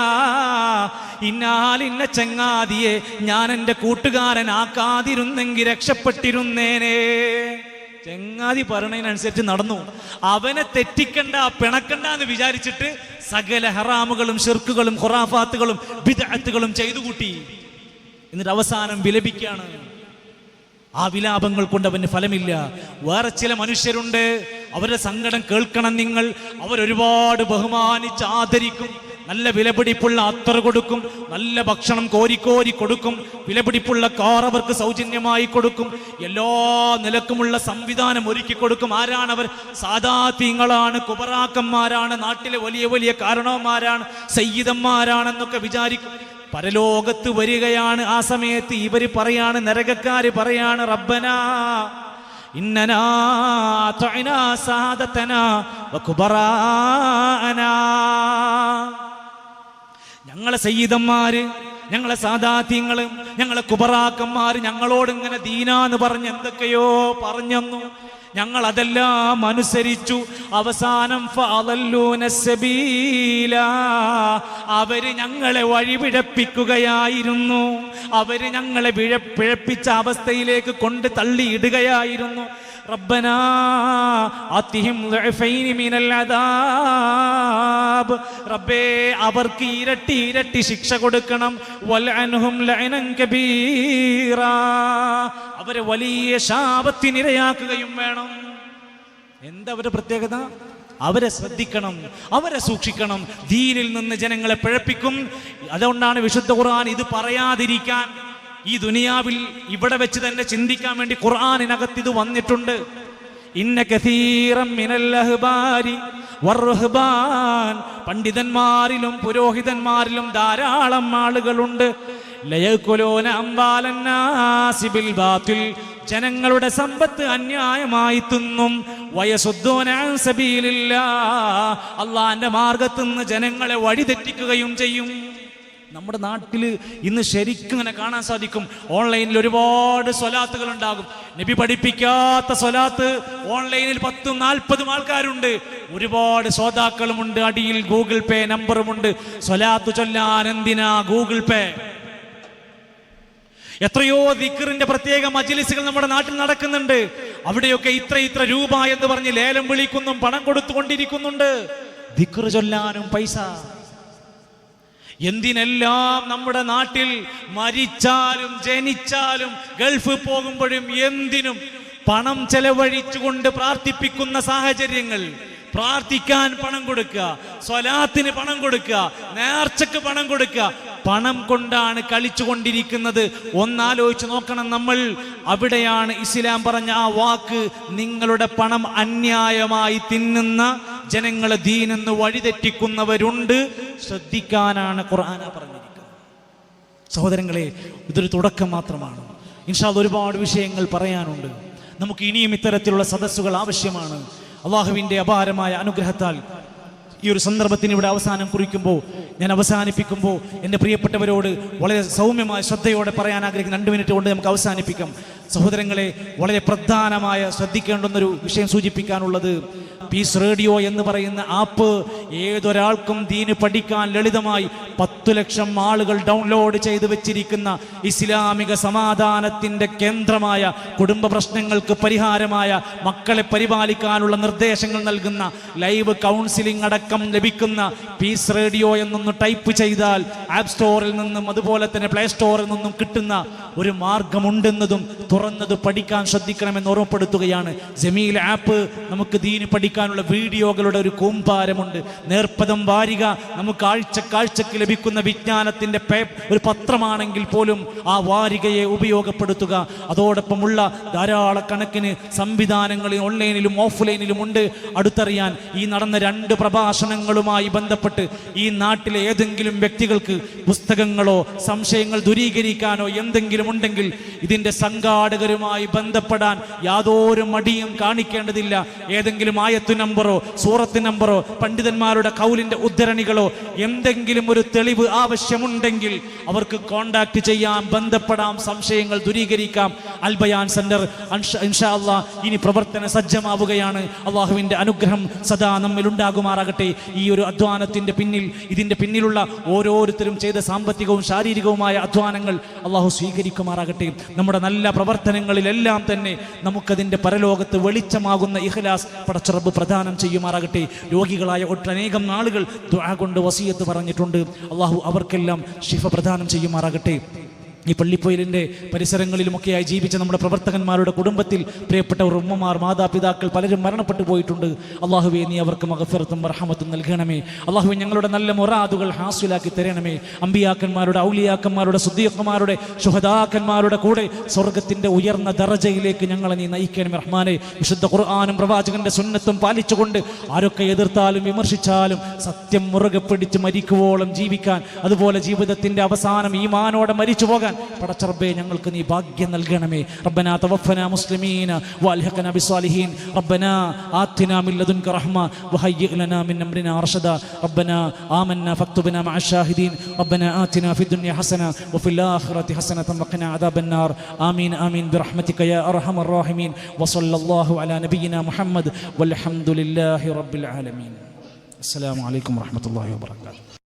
ഇന്ന ചങ്ങാതിയെ ഞാൻ എൻ്റെ കൂട്ടുകാരനാക്കാതിരുന്നെങ്കിൽ രക്ഷപ്പെട്ടിരുന്നേനെ. ചങ്ങാതി പറയണതിനനുസരിച്ച് നടന്നു. അവനെ തെറ്റിക്കണ്ട, പിണക്കണ്ട എന്ന് വിചാരിച്ചിട്ട് സകല ഹറാമുകളും ഷിർക്കുകളും ഖുറാഫാത്തുകളും ബിദ്അത്തുകളും ചെയ്തു കൂട്ടി. എന്നിട്ട് അവസാനം വിലപിക്കുകയാണ്. ആ വിലാപങ്ങൾ കൊണ്ട് അവന് ഫലമില്ല. വേറെ ചില മനുഷ്യരുണ്ട്, അവരുടെ സങ്കടം കേൾക്കണം നിങ്ങൾ. അവരൊരുപാട് ബഹുമാനിച്ച് ആദരിക്കും, നല്ല വിലപിടിപ്പുള്ള അത്തർ കൊടുക്കും, നല്ല ഭക്ഷണം കോരിക്കോരി കൊടുക്കും, വിലപിടിപ്പുള്ള കാർ അവർക്ക് സൗജന്യമായി കൊടുക്കും, എല്ലാ നിലക്കുമുള്ള സംവിധാനം ഒരുക്കി കൊടുക്കും. ആരാണവർ? സാദാതീങ്ങളാണ്, കുബറാക്കന്മാരാണ്, നാട്ടിലെ വലിയ വലിയ കാരണവന്മാരാണ്, സയ്യിദന്മാരാണെന്നൊക്കെ വിചാരിക്കും. പരലോകത്ത് വരികയാണ്. ആ സമയത്ത് ഇവര് പറയാണ്, നരകക്കാര് പറയാണ്, റബ്ബനാ ഇന്നനാ അത്അനാ സാദതനാ വകുബറാനാ. ഞങ്ങളെ സയ്യിദന്മാര്, ഞങ്ങളെ സാദാത്യങ്ങള്, ഞങ്ങളെ കുബറാക്കന്മാര് ഞങ്ങളോട് ഇങ്ങനെ ദീനാന്ന് പറഞ്ഞ് എന്തൊക്കെയോ പറഞ്ഞെന്നു. ഞങ്ങൾ അതെല്ലാം അനുസരിച്ചു. അവസാനം ഫഅളല്ലൂന സബീല. അവര് ഞങ്ങളെ വഴിപിഴപ്പിക്കുകയായിരുന്നു. അവര് ഞങ്ങളെ പിഴപ്പിച്ച അവസ്ഥയിലേക്ക് കൊണ്ട് തള്ളിയിടുകയായിരുന്നു. റബ്ബനാ ആതിഹിം ദുഅഫൈനി മിനൽ അദാബ്. റബ്ബേ, അവർക്ക് ഇരട്ടി ഇരട്ടി ശിക്ഷ കൊടുക്കണം. വൽഅൻഹും ലഅനൻ കബീറാ. അവരെ വലിയ ശാപത്തിനിരയാക്കുകയും വേണം. എന്താ അവരുടെ പ്രത്യേകത? അവരെ ശ്രദ്ധിക്കണം, അവരെ സൂക്ഷിക്കണം. ദീനിൽ നിന്ന് ജനങ്ങളെ പിഴപ്പിക്കും. അതുകൊണ്ടാണ് വിശുദ്ധ ഖുർആൻ ഇത് പറയാതിരിക്കാൻ, ഈ ദുനിയാവിൽ ഇവിടെ വെച്ച് തന്നെ ചിന്തിക്കാൻ വേണ്ടി ഖുർആനിനകത്ത് ഇത് വന്നിട്ടുണ്ട്. ഇന്ന കസീറൻ മിനൽ അഹ്ബാരി വറുഹ്ബാൻ. പണ്ഡിതന്മാരിലും പുരോഹിതന്മാരിലും ധാരാളം ആളുകളുണ്ട്. ലയകുലൂന അംവാലന്നാസി ബിൽ ബാത്തിൽ, ജനങ്ങളുടെ സമ്പത്ത് അന്യായമായി തിന്നും. വയസുദ്ദൂന അൻ സബീലില്ലാഹ്, അള്ളാന്റെ മാർഗത്തു നിന്ന് ജനങ്ങളെ വഴിതെറ്റിക്കുകയും ചെയ്യും. നമ്മുടെ നാട്ടിൽ ഇന്ന് ശരിക്കും ഇങ്ങനെ കാണാൻ സാധിക്കും. ഓൺലൈനിൽ ഒരുപാട് സ്വലാത്തുകൾ ഉണ്ടാകും. നബി പഠിപ്പിക്കാത്ത സ്വലാത്ത് ഓൺലൈനിൽ 10-40 ആൾക്കാരുണ്ട്. ഒരുപാട് ശ്രോതാക്കളുമുണ്ട്. അടിയിൽ ഗൂഗിൾ പേ നമ്പറുമുണ്ട്. സ്വലാത്ത് ചൊല്ലാൻ എന്തിനാ ഗൂഗിൾ പേ? എത്രയോ ദിക്റിന്റെ പ്രത്യേക മജ്ലിസുകൾ നമ്മുടെ നാട്ടിൽ നടക്കുന്നുണ്ട്. അവിടെയൊക്കെ ഇത്ര രൂപ എന്ന് പറഞ്ഞ് ലേലം വിളിക്കുന്നു, പണം കൊടുത്തുകൊണ്ടിരിക്കുന്നുണ്ട്. ദിക്ർ ചൊല്ലാനും പൈസ. എന്തിനെല്ലാം നമ്മുടെ നാട്ടിൽ മരിച്ചാലും ജനിച്ചാലും ഗൾഫ് പോകുമ്പോഴും എന്തിനും പണം ചെലവഴിച്ചുകൊണ്ട് പ്രാർത്ഥിപ്പിക്കുന്ന സാഹചര്യങ്ങൾ. പ്രാർത്ഥിക്കാൻ പണം കൊടുക്കുക, സ്വലാത്തിന് പണം കൊടുക്കുക, നേർച്ചക്ക് പണം കൊടുക്കുക. പണം കൊണ്ടാണ് കളിച്ചുകൊണ്ടിരിക്കുന്നത്. ഒന്നാലോചിച്ച് നോക്കണം നമ്മൾ. അവിടെയാണ് ഇസ്ലാം പറഞ്ഞ ആ വാക്ക്, നിങ്ങളുടെ പണം അന്യായമായി തിന്നുന്ന ജനങ്ങളെ ദീനെന്ന് വഴിതെറ്റിക്കുന്നവരുണ്ട്, ശ്രദ്ധിക്കാനാണ് ഖുർആൻ പറഞ്ഞിരിക്കുന്നത്. സഹോദരങ്ങളെ, ഇതൊരു തുടക്കം മാത്രമാണ്. ഇൻഷാ അല്ലാഹ് ഒരുപാട് വിഷയങ്ങൾ പറയാനുണ്ട്. നമുക്ക് ഇനിയും ഇത്തരത്തിലുള്ള സദസ്സുകൾ ആവശ്യമാണ്. അള്ളാഹുവിൻ്റെ അപാരമായ അനുഗ്രഹത്താൽ ഈ ഒരു സന്ദർഭത്തിന് ഇവിടെ അവസാനം കുറിക്കുമ്പോൾ, ഞാൻ അവസാനിപ്പിക്കുമ്പോൾ എൻ്റെ പ്രിയപ്പെട്ടവരോട് വളരെ സൗമ്യമായ ശ്രദ്ധയോടെ പറയാൻ ആഗ്രഹിക്കുന്ന 2 മിനിറ്റ് കൊണ്ട് നമുക്ക് അവസാനിപ്പിക്കാം. സഹോദരങ്ങളെ, വളരെ പ്രധാനമായ ശ്രദ്ധിക്കേണ്ടുന്നൊരു വിഷയം സൂചിപ്പിക്കാനുള്ളത്, പീസ് റേഡിയോ എന്ന് പറയുന്ന ആപ്പ് ഏതൊരാൾക്കും ദീന് പഠിക്കാൻ ലളിതമായി 10 ലക്ഷം ആളുകൾ ഡൗൺലോഡ് ചെയ്ത് വെച്ചിരിക്കുന്ന, ഇസ്ലാമിക സമാധാനത്തിൻ്റെ കേന്ദ്രമായ, കുടുംബ പ്രശ്നങ്ങൾക്ക് പരിഹാരമായ, മക്കളെ പരിപാലിക്കാനുള്ള നിർദ്ദേശങ്ങൾ നൽകുന്ന, ലൈവ് കൗൺസിലിംഗ് അടക്കം ലഭിക്കുന്ന പീസ് റേഡിയോ എന്നൊന്ന് ടൈപ്പ് ചെയ്താൽ ആപ്പ് സ്റ്റോറിൽ നിന്നും അതുപോലെ തന്നെ പ്ലേ സ്റ്റോറിൽ നിന്നും കിട്ടുന്ന ഒരു മാർഗമുണ്ടെന്നതും തുറന്നത് പഠിക്കാൻ ശ്രദ്ധിക്കണമെന്ന് ഓർമ്മപ്പെടുത്തുകയാണ്. ജമീൽ ആപ്പ് നമുക്ക് ദീന് പഠിക്കാനുള്ള വീഡിയോകളുടെ ഒരു കൂമ്പാരമുണ്ട്. നേർപ്പദം വാരിക നമുക്ക് ആഴ്ചക്ക് ലഭിക്കുന്ന വിജ്ഞാനത്തിൻ്റെ ഒരു പത്രമാണെങ്കിൽ പോലും ആ വാരികയെ ഉപയോഗപ്പെടുത്തുക. അതോടൊപ്പമുള്ള ധാരാളക്കണക്കിന് സംവിധാനങ്ങൾ ഓൺലൈനിലും ഓഫ്ലൈനിലും ഉണ്ട്. അടുത്തറിയാൻ ഈ നടന്ന 2 പ്രഭാഷണങ്ങളുമായി ബന്ധപ്പെട്ട് ഈ നാട്ടിലെ ഏതെങ്കിലും വ്യക്തികൾക്ക് പുസ്തകങ്ങളോ സംശയങ്ങൾ ദൂരീകരിക്കാനോ എന്തെങ്കിലും ഉണ്ടെങ്കിൽ ഇതിൻ്റെ സംഘാടകരുമായി ബന്ധപ്പെടാൻ യാതൊരു മടിയും കാണിക്കേണ്ടതില്ല. ഏതെങ്കിലും ആയത്തു നമ്പറോ സൂറത്ത് നമ്പറോ പണ്ഡിതന്മാരുടെ കൗലിൻ്റെ ഉദ്ധരണികളോ എന്തെങ്കിലും ഒരു തെളിവ് ആവശ്യമുണ്ടെങ്കിൽ അവർക്ക് കോണ്ടാക്ട് ചെയ്യാം, ബന്ധപ്പെടാം, സംശയങ്ങൾ ദൂരീകരിക്കാം. അൽ ബയാൻ സെന്റർ ഇൻഷാ അല്ലാഹ് ഇനി പ്രവർത്തന സജ്ജമാവുകയാണ്. അള്ളാഹുവിൻ്റെ അനുഗ്രഹം സദാ നമ്മിൽ ഉണ്ടാകുമാറാകട്ടെ. ഈ ഒരു അധ്വാനത്തിൻ്റെ പിന്നിൽ, ഇതിൻ്റെ പിന്നിലുള്ള ഓരോരുത്തരും ചെയ്ത സാമ്പത്തികവും ശാരീരികവുമായ അധ്വാനങ്ങൾ അള്ളാഹു സ്വീകരിക്കുമാറാകട്ടെ. നമ്മുടെ നല്ല പ്രവർത്തനങ്ങളിലെല്ലാം തന്നെ നമുക്കതിൻ്റെ പരലോകത്ത് വെളിച്ചമാകുന്ന ഇഖ്ലാസ് പടച്ച റബ്ബ് പ്രദാനം ചെയ്യുമാറാകട്ടെ. രോഗികളായ ഒട്ടനേകം ആളുകൾ ദുആ കൊണ്ട് വസിയത്ത് പറഞ്ഞിട്ടുണ്ട്. അള്ളാഹു അവർക്കെല്ലാം ശിഫ പ്രദാനം ചെയ്യുമാറാകട്ടെ. ഈ പള്ളിപ്പൊയിലിൻ്റെ പരിസരങ്ങളിലുമൊക്കെയായി ജീവിച്ച നമ്മുടെ പ്രവർത്തകന്മാരുടെ കുടുംബത്തിൽ പ്രിയപ്പെട്ടവർ, ഉമ്മമാർ, മാതാപിതാക്കൾ പലരും മരണപ്പെട്ടു പോയിട്ടുണ്ട്. അള്ളാഹുവേ, നീ അവർക്ക് മഗ്ഫിറത്തും റഹ്മത്തും നൽകണമേ. അള്ളാഹുവേ, ഞങ്ങളുടെ നല്ല മുറാദുകൾ ഹാസിലാക്കി തരണമേ. അമ്പിയാക്കന്മാരുടെ, ഔലിയാക്കന്മാരുടെ, സുദ്ദീഖന്മാരുടെ, ശുഹദാക്കന്മാരുടെ കൂടെ സ്വർഗത്തിൻ്റെ ഉയർന്ന ദറജയിലേക്ക് ഞങ്ങളെ നീ നയിക്കണമേ റഹ്മാനെ. വിശുദ്ധ ഖുർആനും പ്രവാചകന്റെ സുന്നത്തും പാലിച്ചുകൊണ്ട് ആരൊക്കെ എതിർത്താലും വിമർശിച്ചാലും സത്യം മുറുകെ പിടിച്ച് മരിക്കുവോളം ജീവിക്കാൻ, അതുപോലെ ജീവിതത്തിൻ്റെ അവസാനം ഈമാനോടെ മരിച്ചു പോകാൻ പടച്ച റബ്ബേ ഞങ്ങൾക്ക് നീ ഭാഗ്യം നൽകണമേ. റബ്ബനാ തവഫനാ മുസ്ലിമീന വഅൽഹിഖനാ ബിസ്സാലിഹീൻ. റബ്ബനാ ആതിനാ മിൻ ലദുൻക റഹ്മ വഹയ്യിഅ ലനാ മിൻ അംരിനാ റഷദാ. റബ്ബനാ ആമന്നാ ഫക്തുബ്നാ മഅ ശാഹിദീൻ. റബ്ബനാ ആതിനാ ഫിദ്ദുനിയ ഹസന വഫിൽ ആഖിറതി ഹസനതൻ വഖിനാ അദാബന്നാർ. ആമീൻ ആമീൻ ബിറഹ്മതിക യാ അർഹമർ റഹീമീൻ. വസല്ലല്ലാഹു അലാ നബിയിനാ മുഹമ്മദ് വൽഹംദുലില്ലാഹി റബ്ബിൽ ആലമീൻ. അസ്സലാമു അലൈക്കും വറഹ്മത്തുള്ളാഹി വബറകാതുഹു.